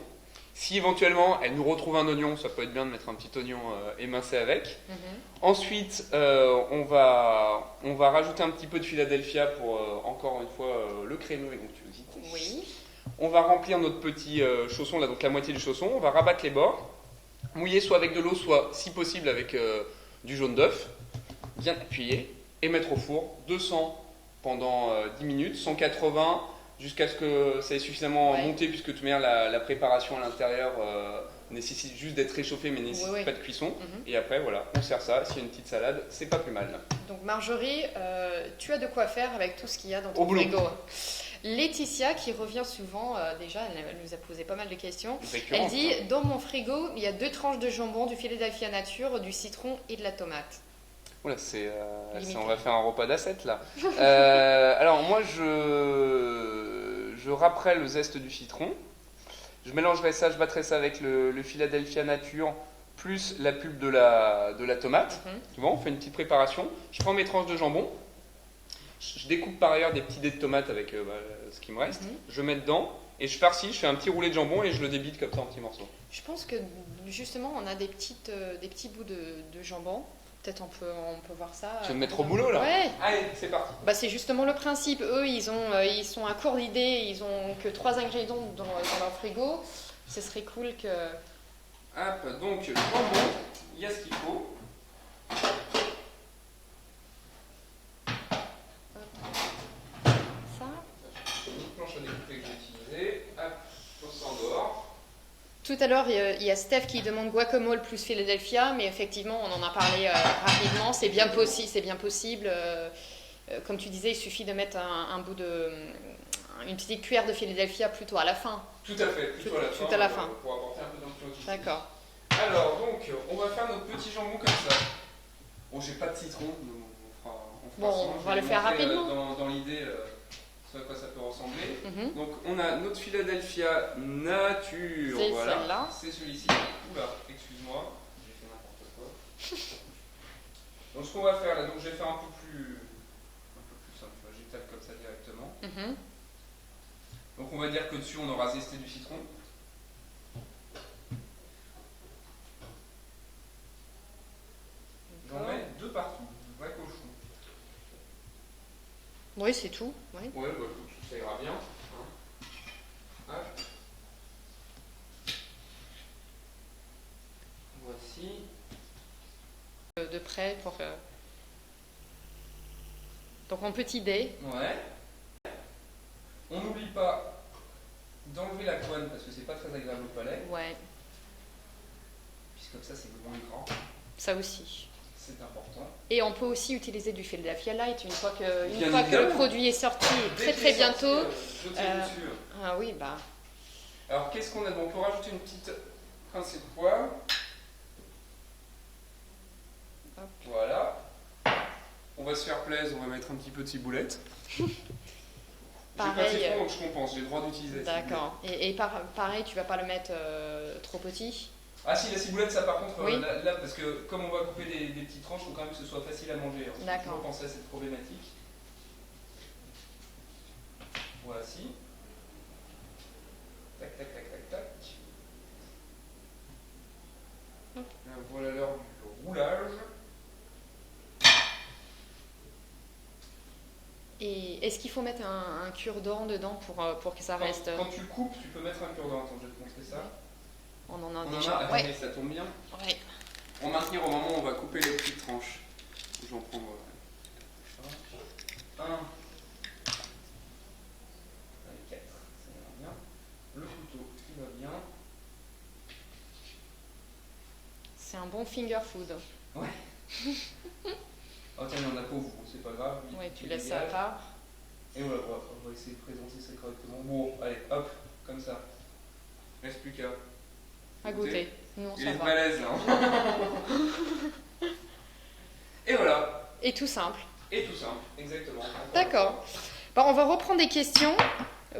Si éventuellement elle nous retrouve un oignon, ça peut être bien de mettre un petit oignon émincé avec. Mhm. Ensuite, on va rajouter un petit peu de Philadelphia pour encore une fois le crémeux et l'onctuosité. Oui. On va remplir notre petit chausson, là, donc la moitié du chausson. On va rabattre les bords, mouiller soit avec de l'eau, soit si possible avec du jaune d'œuf, bien appuyer et mettre au four 200 pendant 10 minutes, 180 jusqu'à ce que ça ait suffisamment Ouais. monté, puisque de toute manière la préparation à l'intérieur nécessite juste d'être réchauffée mais nécessite Ouais. pas de cuisson. Mhm. Et après, voilà, on sert ça. S'il y a une petite salade, c'est pas plus mal. Donc Marjorie, tu as de quoi faire avec tout ce qu'il y a dans ton Au boulot. frigo. Laetitia, qui revient souvent, déjà, elle nous a posé pas mal de questions. Récurrent, Elle dit, ça. dans mon frigo, il y a 2 tranches de jambon, du Philadelphia nature, du citron et de la tomate. Oula, Limité. on va faire un repas d'assiette là. Alors moi je râperai le zeste du citron. Je mélangerai ça, je battrai ça avec le Philadelphia nature plus la pulpe de la tomate. Mhm. Bon, on fait une petite préparation. Je prends mes tranches de jambon. Je découpe par ailleurs des petits dés de tomates avec ce qui me reste. Mhm. Je mets dedans et je farcis, je fais un petit roulé de jambon et je le débite comme ça en petits morceaux. Je pense que justement, on a des petits bouts de jambon. Peut-être on peut voir ça. Tu veux me mettre au boulot là? Ouais. Allez, c'est parti. Bah, c'est justement le principe. Eux, ils sont à court d'idées. Ils ont que 3 ingrédients dans leur frigo. Ce serait cool que. Hop, donc jambon, il y a ce qu'il faut. Ça. Une planche à découper que j'ai utilisée. Hop, on s'en dehors. Tout à l'heure, il y a Steph qui demande guacamole plus Philadelphia, mais effectivement, on en a parlé rapidement. C'est bien possible. Comme tu disais, il suffit de mettre une petite cuillère de Philadelphia plutôt à la fin. Tout à fait, plutôt à la fin. Tout à la fin. Pour apporter un peu d'onctuosité. D'accord. Alors, donc, on va faire notre petit jambon comme ça. Bon, j'ai pas de citron, mais on fera Bon, sans. on Je va vais le faire montrer, rapidement. dans l'idée, ce à quoi ça peut ressembler. Mhm. Donc, on a notre Philadelphia nature. C'est voilà. celle-là. C'est celui-ci. Oula, excuse-moi, j'ai fait n'importe quoi. Donc, ce qu'on va faire là, donc je vais faire un peu plus simple. J'étale comme ça directement. Mhm. Donc, on va dire que dessus, on aura zesté du citron. J'en mets 2 partout, vrai cochon. Oui, c'est tout. Oui. Ouais, bah, écoute, ça ira bien. Hein. Hop. Voici. De près pour que. Donc en petit dé. Ouais. On n'oublie pas d'enlever la couenne parce que c'est pas très agréable au palais. Ouais, Puisque comme ça c'est moins gras. ça aussi. C'est important. Et on peut aussi utiliser du Philadelphia Light une fois que Bien le évidemment. produit est sorti Dès très qu'il est bientôt. sorti, je tire dessus. Ah oui, bah. Alors qu'est-ce qu'on a? Donc, on peut rajouter une petite pincée de poivre. Hop. Voilà. On va se faire plaisir, on va mettre un petit peu de ciboulette. J'ai pas Pareil. fait trop, donc je compense, j'ai le droit d'utiliser la ciboulette. D'accord. Et pareil, tu vas pas le mettre trop petit. Ah si, la ciboulette, ça par contre, Oui. là, parce que comme on va couper des petites tranches, il faut quand même que ce soit facile à manger. Hein. D'accord. Faut toujours penser à cette problématique. Voici. Tac, tac, tac, tac, tac. Hop. Voilà l'heure du roulage. Et est-ce qu'il faut mettre un cure-dent dedans pour que ça reste. Quand tu le coupes, tu peux mettre un cure-dent. Attends, je vais te montrer ça. On en a On en déjà. a, Ouais. attendez, ça tombe bien. Ouais. On va maintenir au moment où on va couper les petites tranches. J'en prends un. Allez, 4. Ça va bien. Le couteau qui va bien. C'est un bon finger food. Oh tiens, il y en a pour vous, c'est pas grave. Ouais, tu laisses ça à part. Et voilà, on va essayer de présenter ça correctement. Bon, allez, hop, comme ça. Reste plus qu'à. À goûter. Nous, Il ça est va. balèze là. Hein. Et voilà. Et tout simple. Et tout simple, exactement. D'accord. Bon, on va reprendre des questions.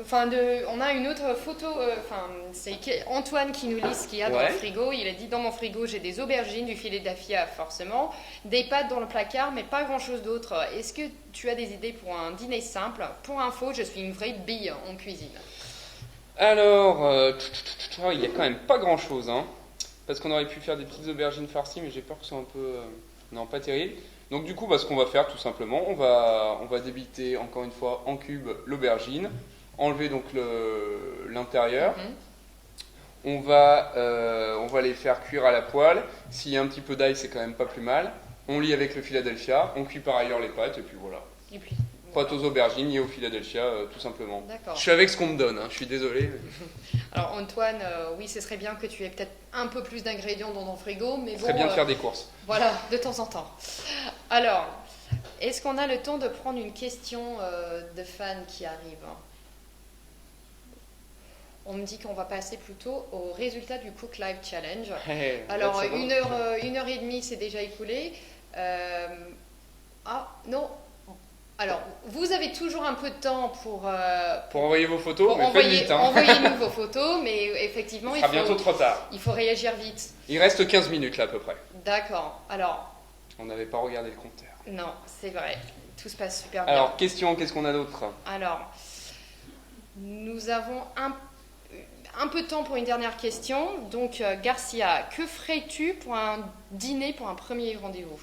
Enfin, on a une autre photo. C'est Antoine qui nous lit ce qu'il y a dans le frigo. Il a dit dans mon frigo, j'ai des aubergines, du Philadelphia forcément, des pâtes dans le placard, mais pas grand-chose d'autre. Est-ce que tu as des idées pour un dîner simple? Pour info, je suis une vraie bille en cuisine. Alors, il n'y a quand même pas grand-chose, hein, parce qu'on aurait pu faire des petites aubergines farcies, mais j'ai peur que ce soit un peu... non, pas terrible. Donc du coup, ce qu'on va faire tout simplement, on va débiter encore une fois en cubes l'aubergine, enlever donc l'intérieur. On va les faire cuire à la poêle. S'il y a un petit peu d'ail, c'est quand même pas plus mal. On lie avec le Philadelphia, on cuit par ailleurs les pâtes, et puis voilà. Et puis, Pâtes aux aubergines liées au Philadelphia, tout simplement. D'accord. Je suis avec ce qu'on me donne, hein, je suis désolé. Alors Antoine, oui, ce serait bien que tu aies peut-être un peu plus d'ingrédients dans ton frigo, mais Ce bon... serait bien de faire des courses. Voilà, de temps en temps. Alors, est-ce qu'on a le temps de prendre une question de fan qui arrive? On me dit qu'on va passer plutôt au résultat du Cook Live Challenge. Alors, une heure et demie s'est déjà écoulée. Ah, non. Alors, vous avez toujours un peu de temps pour envoyer vos photos, mais faites vite. Hein. Envoyez-nous vos photos, mais effectivement, il sera bientôt trop tard. Il faut réagir vite. Il reste 15 minutes là à peu près. D'accord. Alors... On n'avait pas regardé le compteur. Non, c'est vrai. Tout se passe super bien. Alors, question, qu'est-ce qu'on a d'autre? Alors, nous avons un peu de temps pour une dernière question. Donc, Garcia, que ferais-tu pour un dîner pour un premier rendez-vous?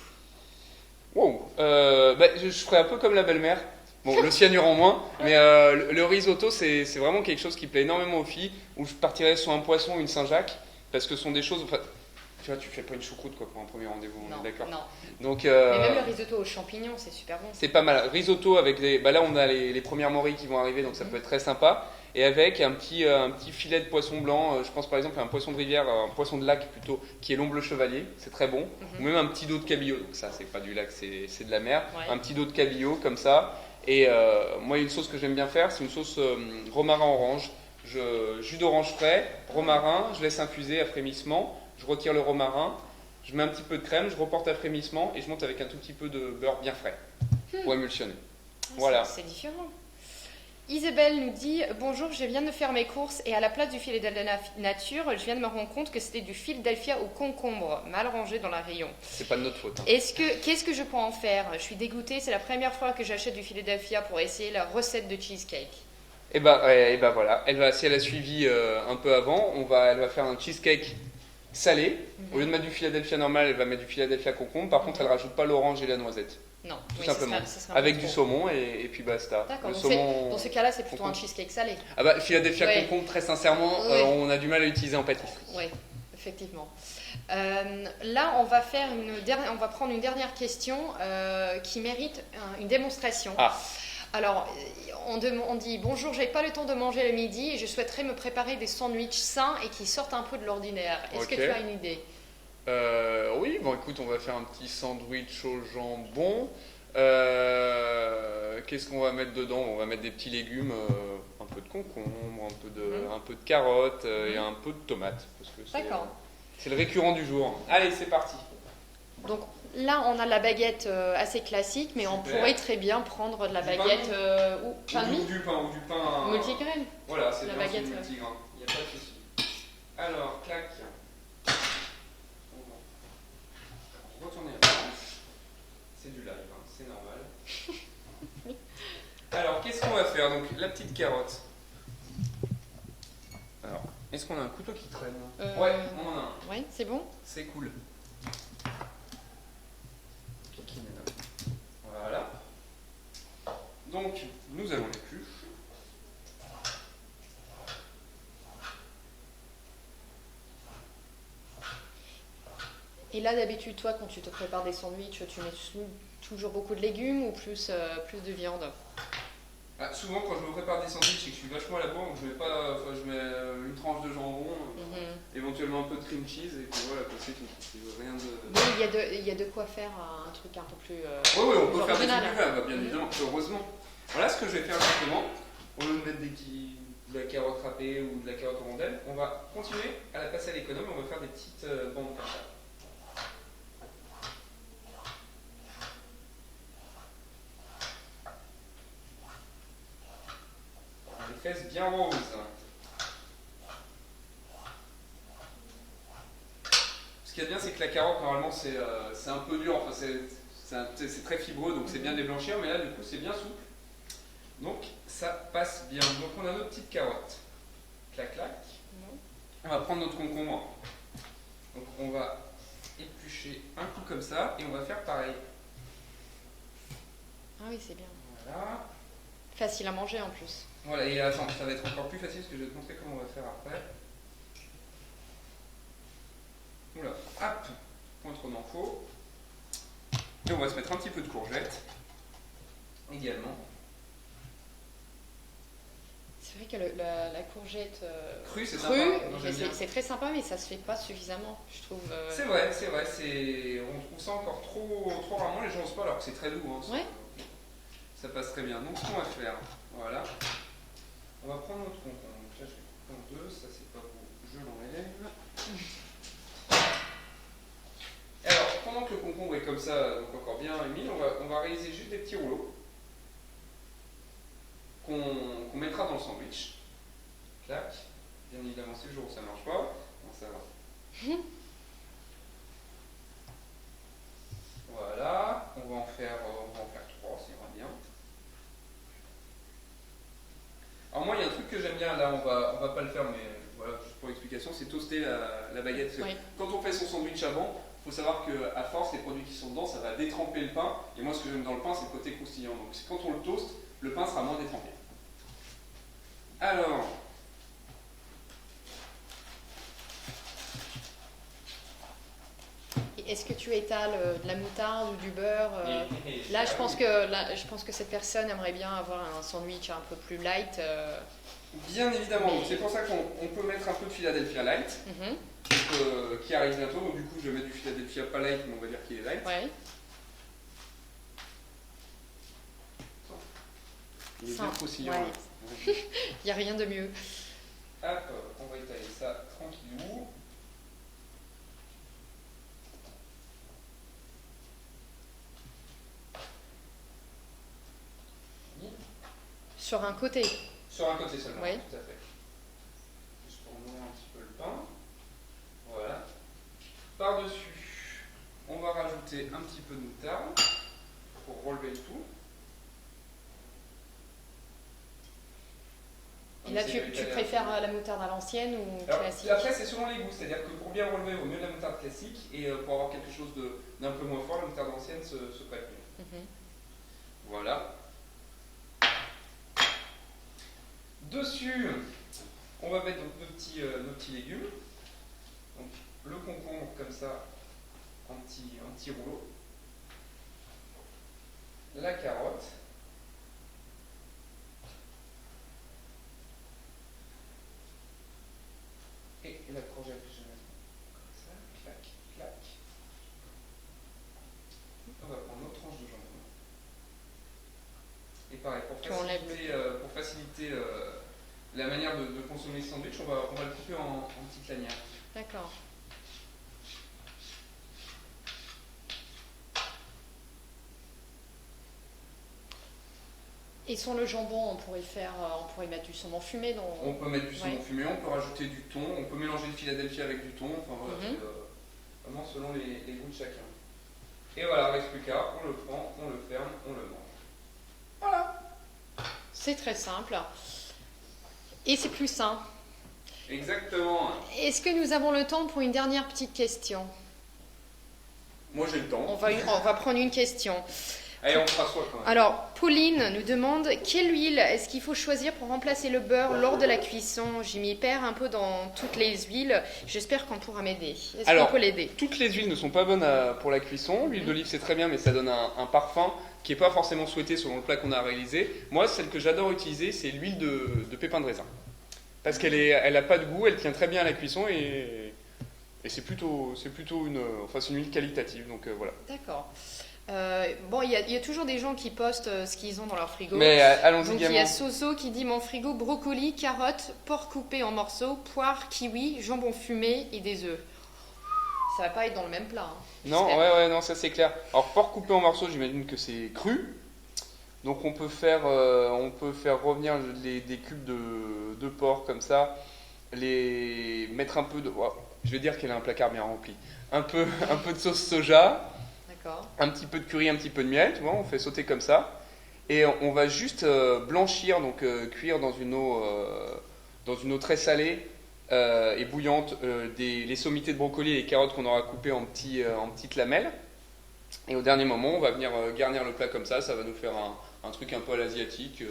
Wow. Je ferais un peu comme la belle-mère. Bon, le cyanure en moins, mais le risotto, c'est vraiment quelque chose qui plaît énormément aux filles, où je partirais sur un poisson ou une Saint-Jacques, parce que ce sont des choses... Enfin, tu vois, tu fais pas une choucroute quoi, pour un premier rendez-vous, on est d'accord? Non. Donc, mais même le risotto aux champignons, c'est super bon. C'est pas mal. Risotto avec les... là, on a les premières morilles qui vont arriver, donc ça peut être très sympa. Et avec un petit filet de poisson blanc, je pense par exemple à un poisson de rivière, un poisson de lac plutôt, qui est l'omble chevalier, c'est très bon. Ou même un petit dos de cabillaud, donc ça c'est pas du lac, c'est de la mer. Ouais. Un petit dos de cabillaud comme ça. Et moi, il y a une sauce que j'aime bien faire, c'est une sauce romarin orange. Jus d'orange frais, romarin, je laisse infuser à frémissement, je retire le romarin, je mets un petit peu de crème, je reporte à frémissement et je monte avec un tout petit peu de beurre bien frais pour émulsionner. Voilà. C'est différent. Isabelle nous dit « Bonjour, je viens de faire mes courses et à la place du Philadelphia nature, je viens de me rendre compte que c'était du Philadelphia au concombre, mal rangé dans la rayon. » C'est pas de notre faute. Hein. Qu'est-ce que je peux en faire? Je suis dégoûtée, c'est la première fois que j'achète du Philadelphia pour essayer la recette de cheesecake. Et voilà, si elle a suivi un peu avant, elle va faire un cheesecake salé. Au lieu de mettre du Philadelphia normal, elle va mettre du Philadelphia concombre. Par contre, elle rajoute pas l'orange et la noisette. Non, tout simplement. Ce sera avec du saumon et puis basta. D'accord, saumon, dans ce cas-là, c'est plutôt un cheesecake salé. Philadelphia concombre, très sincèrement, on a du mal à l'utiliser en pâtisserie. Oui, effectivement. Là, on va prendre une dernière question qui mérite une démonstration. Ah. Alors, on dit bonjour, j'ai pas le temps de manger le midi et je souhaiterais me préparer des sandwichs sains et qui sortent un peu de l'ordinaire. Est-ce que tu as une idée? Oui, bon écoute, on va faire un petit sandwich au jambon. Qu'est-ce qu'on va mettre dedans? On va mettre des petits légumes, un peu de concombre, un peu de carottes et un peu de tomates. Parce que D'accord. C'est le récurrent du jour. Allez, c'est parti. Donc là, on a la baguette assez classique, mais on pourrait très bien prendre de la baguette ou pain de mie. Ou du pain. Multigraine. Voilà, c'est la bien baguette multigrain. Il n'y a pas de souci. Alors, clac. On va retourner la planche. C'est du live, hein, c'est normal. Alors, qu'est-ce qu'on va faire? Donc, la petite carotte. Alors, est-ce qu'on a un couteau qui traîne? Ouais, on en a un. Ouais, c'est bon. C'est cool. Voilà. Donc, nous allons l'éplucher. Et là, d'habitude, toi, quand tu te prépares des sandwichs, tu mets toujours beaucoup de légumes ou plus de viande? Souvent, quand je me prépare des sandwichs et que je suis vachement à la bourre, je mets une tranche de jambon, éventuellement un peu de cream cheese, et puis voilà, c'est tout. Rien de... Mais il y a de quoi faire un truc un peu plus. Oui, on peut faire des original. trucs, bien évidemment, heureusement. Voilà ce que je vais faire justement. Au lieu de mettre de la carotte râpée ou de la carotte en rondelles, on va continuer à la passer à l'économe, on va faire des petites bandes comme ça. Les fesses bien roses. Ce qu'il y a de bien, c'est que la carotte, normalement, c'est un peu dur, enfin, c'est très fibreux, donc c'est bien de les blanchir, mais là, du coup, c'est bien souple. Donc, ça passe bien. Donc, on a notre petite carotte. Clac, clac. On va prendre notre concombre. Donc, on va éplucher un coup comme ça, et on va faire pareil. Ah oui, c'est bien. Voilà. Facile à manger en plus. Voilà, et attends, ça va être encore plus facile parce que je vais te montrer comment on va faire après. Oula, hop, point trop d'infos. Et on va se mettre un petit peu de courgette également. C'est vrai que la courgette Crue, c'est crue, sympa. c'est très sympa, mais ça se fait pas suffisamment, je trouve. C'est vrai, on trouve ça encore trop rarement, les gens n'osent pas alors que c'est très doux. Hein, Ouais. Ça passe très bien. Donc ce qu'on va faire, voilà, on va prendre notre concombre. Donc là je vais couper en deux, ça c'est pas beau, je l'enlève. Alors, pendant que le concombre est comme ça, donc encore bien émis, on va réaliser juste des petits rouleaux qu'on mettra dans le sandwich. Clac. Bien évidemment, c'est le jour où ça ne marche pas. Bon, ça va. Voilà. On va en faire 3, ça ira bien. Alors moi, il y a un truc que j'aime bien, là, on va pas le faire, mais voilà, juste pour l'explication, c'est toaster la baguette. Oui. Quand on fait son sandwich avant, il faut savoir qu'à force, les produits qui sont dedans, ça va détremper le pain. Et moi, ce que j'aime dans le pain, c'est le côté croustillant. Donc quand on le toast, le pain sera moins détrempé. Alors, Est-ce que tu étales de la moutarde ou du beurre Là, je pense que cette personne aimerait bien avoir un sandwich un peu plus light. Bien évidemment, c'est pour ça qu'on peut mettre un peu de Philadelphia light, qui arrive bientôt. Donc du coup, je vais mettre du Philadelphia pas light, mais on va dire qu'il est light. Ouais. Il est bien croustillant. Ouais. Hein. Il n'y a rien de mieux. Hop, on va étaler ça tranquillou. Sur un côté. Sur un côté seulement, Oui. tout à fait. Juste pour nourrir un petit peu le pain. Voilà. Par-dessus, on va rajouter un petit peu de moutarde pour relever le tout. Et là, tu préfères la moutarde à l'ancienne ou classique? Après, c'est selon les goûts. C'est-à-dire que pour bien relever, il vaut mieux la moutarde classique. Et pour avoir quelque chose d'un peu moins fort, la moutarde ancienne se prête mieux. Voilà. Dessus, on va mettre donc nos petits légumes. Donc, le concombre comme ça, en petit rouleau. La carotte. Et la courgette que je vais mettre comme ça, clac, clac. On va prendre notre tranche de jambon. Et pareil, pour faciliter la manière de consommer ce sandwich, on va le couper en petites lanières. D'accord. Et sur le jambon, on pourrait mettre du saumon fumé dans... On peut mettre du saumon fumé, on peut rajouter du thon, on peut mélanger le Philadelphia avec du thon, enfin voilà, c'est vraiment selon les goûts de chacun. Et voilà, reste plus qu'à, on le prend, on le ferme, on le mange. Voilà. C'est très simple. Et c'est plus sain. Exactement. Est-ce que nous avons le temps pour une dernière petite question? Moi j'ai le temps. On va prendre une question. Allez, on fera soit quand même. Alors, Pauline nous demande quelle huile est-ce qu'il faut choisir pour remplacer le beurre lors de la cuisson? Je m'y perds un peu dans toutes les huiles. J'espère qu'on pourra m'aider. Est-ce qu'on peut l'aider? Toutes les huiles ne sont pas bonnes pour la cuisson. L'huile d'olive c'est très bien, mais ça donne un parfum qui n'est pas forcément souhaité selon le plat qu'on a réalisé. Moi, celle que j'adore utiliser, c'est l'huile de pépins de raisin. Parce qu'elle n'a pas de goût, elle tient très bien à la cuisson et c'est plutôt une huile qualitative. Donc voilà. D'accord. Bon, il y a toujours des gens qui postent ce qu'ils ont dans leur frigo. Mais allons-y. Donc il y a Soso qui dit mon frigo, brocoli, carottes, porc coupé en morceaux, poire, kiwi, jambon fumé et des œufs. Ça va pas être dans le même plat. Hein, non, non, ça c'est clair. Alors porc coupé en morceaux, j'imagine que c'est cru. Donc on peut faire revenir des cubes de porc comme ça, les mettre un peu de, je vais dire qu'elle a un placard bien rempli, un peu de sauce soja. Un petit peu de curry, un petit peu de miel, tu vois, on fait sauter comme ça. Et on va juste blanchir, donc cuire dans une eau très salée et bouillante les sommités de brocoli et les carottes qu'on aura coupées en petites lamelles. Et au dernier moment, on va venir garnir le plat comme ça va nous faire un truc un peu à l'asiatique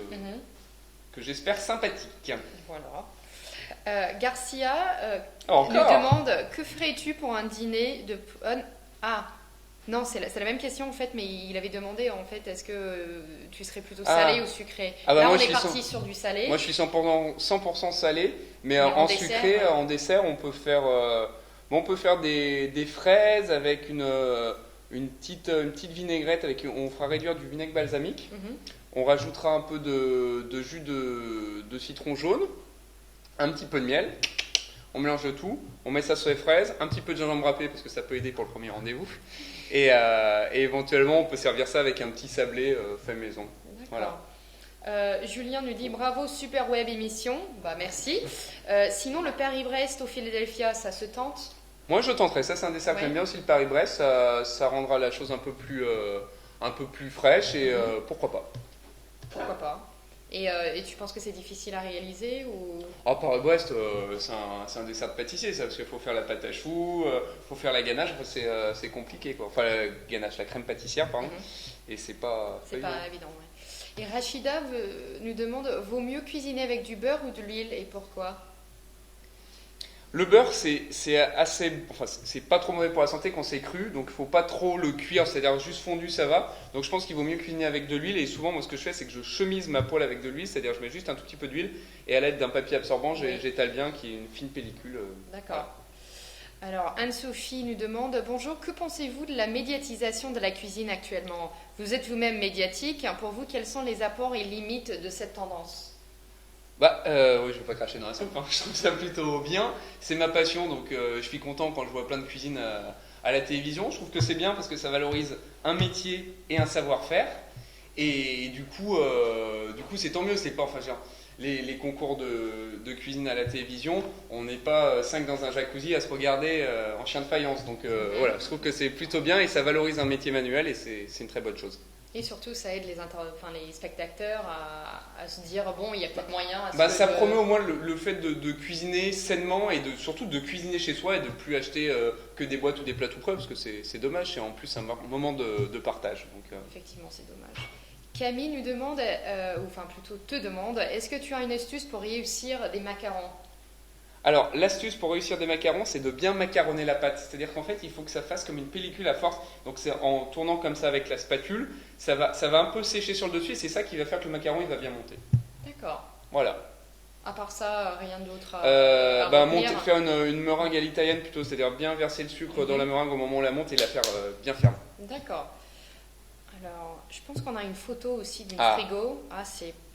que j'espère sympathique. Voilà. Garcia nous demande que ferais-tu pour un dîner de... Non, c'est la même question en fait, mais il avait demandé en fait, est-ce que tu serais plutôt salé ou sucré? Là, on est parti sur du salé. Moi, je suis 100% salé, mais en sucré, en dessert, on peut faire des fraises avec une petite vinaigrette, on fera réduire du vinaigre balsamique. On rajoutera un peu de jus de citron jaune, un petit peu de miel. On mélange le tout, on met ça sur les fraises, un petit peu de gingembre râpé parce que ça peut aider pour le premier rendez-vous. Et éventuellement, on peut servir ça avec un petit sablé fait maison. Voilà. Julien nous dit bravo, super web émission. Bah merci. Sinon, le Paris-Brest au Philadelphia, ça se tente? Moi, je tenterai. Ça, c'est un dessert que j'aime bien aussi, le Paris-Brest. Ça rendra la chose un peu plus fraîche et pourquoi pas. Pourquoi pas. Et tu penses que c'est difficile à réaliser ou... Paris-Brest, c'est un dessert de pâtissier, ça, parce qu'il faut faire la pâte à choux, il faut faire la ganache, c'est compliqué, quoi. Enfin, la ganache, la crème pâtissière, pardon. Et c'est pas évident. Ouais. Et Rachida nous demande, vaut mieux cuisiner avec du beurre ou de l'huile et pourquoi? Le beurre, c'est pas trop mauvais pour la santé quand c'est cru, donc il faut pas trop le cuire, c'est-à-dire juste fondu, ça va. Donc je pense qu'il vaut mieux cuisiner avec de l'huile, et souvent, moi, ce que je fais, c'est que je chemise ma poêle avec de l'huile, c'est-à-dire je mets juste un tout petit peu d'huile, et à l'aide d'un papier absorbant, j'étale bien, qui est une fine pellicule. D'accord. Voilà. Alors, Anne-Sophie nous demande, bonjour, que pensez-vous de la médiatisation de la cuisine actuellement? Vous êtes vous-même médiatique, pour vous, quels sont les apports et limites de cette tendance? Oui, je vais pas cracher dans la soupe, je trouve ça plutôt bien. C'est ma passion, donc je suis content quand je vois plein de cuisine à la télévision. Je trouve que c'est bien parce que ça valorise un métier et un savoir-faire. Et du coup c'est tant mieux. C'est pas, les concours de cuisine à la télévision, on n'est pas 5 dans un jacuzzi à se regarder en chien de faïence. Donc voilà, je trouve que c'est plutôt bien et ça valorise un métier manuel et c'est une très bonne chose. Et surtout, ça aide les spectateurs à se dire, bon, il y a peut-être moyen... Ça promeut au moins le fait de cuisiner sainement et surtout de cuisiner chez soi et de ne plus acheter que des boîtes ou des plats tout prêts, parce que c'est dommage, c'est en plus un moment de partage. Donc, effectivement, c'est dommage. Camille nous demande, plutôt te demande, est-ce que tu as une astuce pour réussir des macarons? Alors, l'astuce pour réussir des macarons, c'est de bien macaronner la pâte. C'est-à-dire qu'en fait, il faut que ça fasse comme une pellicule à force. Donc, c'est en tournant comme ça avec la spatule, ça va un peu sécher sur le dessus et c'est ça qui va faire que le macaron il va bien monter. D'accord. Voilà. À part ça, rien d'autre à retenir. Faire une meringue à l'italienne plutôt, c'est-à-dire bien verser le sucre dans la meringue au moment où on la monte et la faire bien ferme. D'accord. Alors, je pense qu'on a une photo aussi d'une frigo.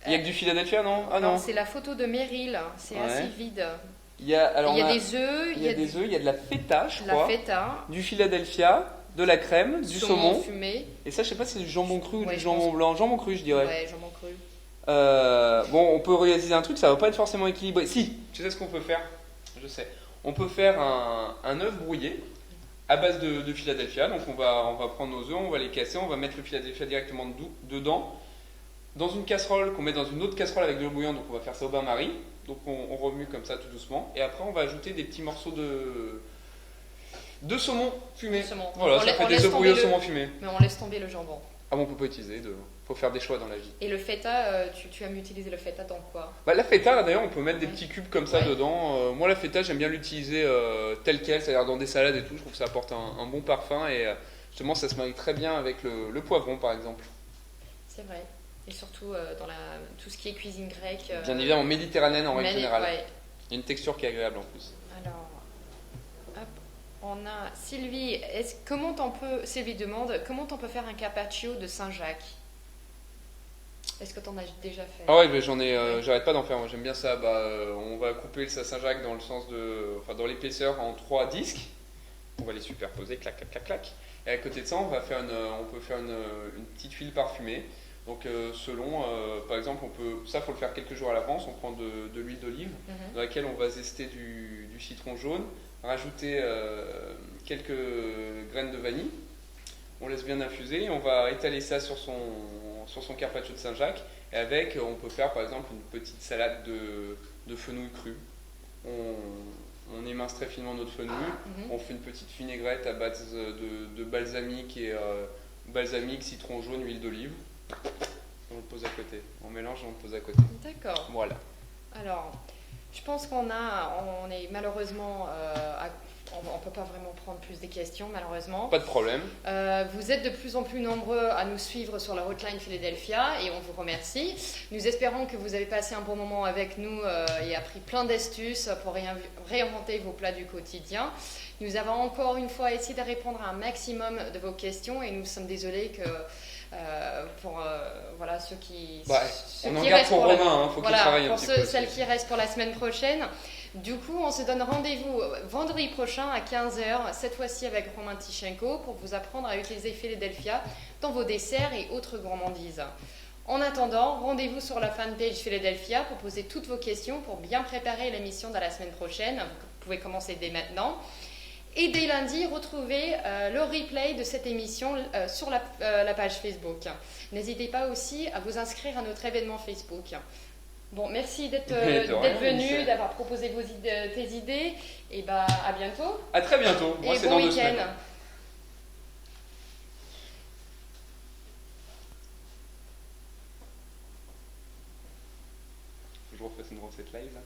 Il y a que du Philadelphia, non? Ah non. C'est la photo de Meryl. C'est assez vide. Il y a des œufs. Il y a des œufs, il y a de la feta, je crois. La feta. Du Philadelphia, de la crème, du saumon. Fumé. Et ça, je sais pas si c'est du jambon cru ou du jambon blanc. Jambon cru, je dirais. Ouais, jambon cru. On peut réaliser un truc, ça va pas être forcément équilibré. Si, tu sais ce qu'on peut faire? Je sais. On peut faire un œuf brouillé à base de Philadelphia. Donc on va prendre nos œufs, on va les casser, on va mettre le Philadelphia directement dedans. Dans une casserole qu'on met dans une autre casserole avec de l'eau bouillante, donc on va faire ça au bain-marie. Donc on remue comme ça tout doucement. Et après on va ajouter des petits morceaux de saumon fumé. Voilà, ça fait des œufs brouillés au saumon fumé. Mais on laisse tomber le jambon. Ah bon, on peut pas utiliser, faut faire des choix dans la vie. Et le feta, tu aimes utiliser le feta dans quoi? La feta, d'ailleurs, on peut mettre des petits cubes comme ça dedans. Moi, la feta, j'aime bien l'utiliser telle quelle, c'est-à-dire dans des salades et tout. Je trouve que ça apporte un bon parfum et justement, ça se marie très bien avec le poivron, par exemple. C'est vrai. Et surtout dans tout ce qui est cuisine grecque. Bien évidemment, méditerranéenne en règle générale. Ouais. Il y a une texture qui est agréable en plus. Alors, hop, on a Sylvie. Sylvie demande comment on peut faire un carpaccio de Saint-Jacques? Est-ce que tu en as déjà fait? Ah ouais, j'arrête pas d'en faire. Moi, j'aime bien ça. On va couper le Saint-Jacques dans le sens dans l'épaisseur en 3 disques. On va les superposer, clac, clac, clac, clac. Et à côté de ça, on peut faire une petite huile parfumée. Donc par exemple, ça faut le faire quelques jours à l'avance. On prend de l'huile d'olive dans laquelle on va zester du citron jaune, rajouter quelques graines de vanille. On laisse bien infuser et on va étaler ça sur son carpaccio de Saint-Jacques. Et on peut faire par exemple une petite salade de fenouil cru. On émince très finement notre fenouil. On fait une petite vinaigrette à base de balsamique balsamique, citron jaune, huile d'olive. On le pose à côté. On mélange et on le pose à côté. D'accord. Voilà. Alors, je pense qu'on est malheureusement on ne peut pas vraiment prendre plus des questions, malheureusement. Pas de problème. Vous êtes de plus en plus nombreux à nous suivre sur la hotline Philadelphia et on vous remercie. Nous espérons que vous avez passé un bon moment avec nous et appris plein d'astuces pour réinventer vos plats du quotidien. Nous avons encore une fois essayé de répondre à un maximum de vos questions et nous sommes désolés que pour ceux qui... on en garde pour Romain, faut qu'il travaille un petit peu. Celles qui restent pour la semaine prochaine. Du coup, on se donne rendez-vous vendredi prochain à 15h, cette fois-ci avec Romain Tichenko, pour vous apprendre à utiliser Philadelphia dans vos desserts et autres gourmandises. En attendant, rendez-vous sur la fanpage Philadelphia pour poser toutes vos questions pour bien préparer l'émission de la semaine prochaine. Vous pouvez commencer dès maintenant. Et dès lundi, retrouvez le replay de cette émission sur la page Facebook. N'hésitez pas aussi à vous inscrire à notre événement Facebook. Bon, merci d'être venu, d'avoir proposé tes idées. Et à bientôt. À très bientôt. Moi, c'est bon dans 2 semaines. Je vous refais une recette live là.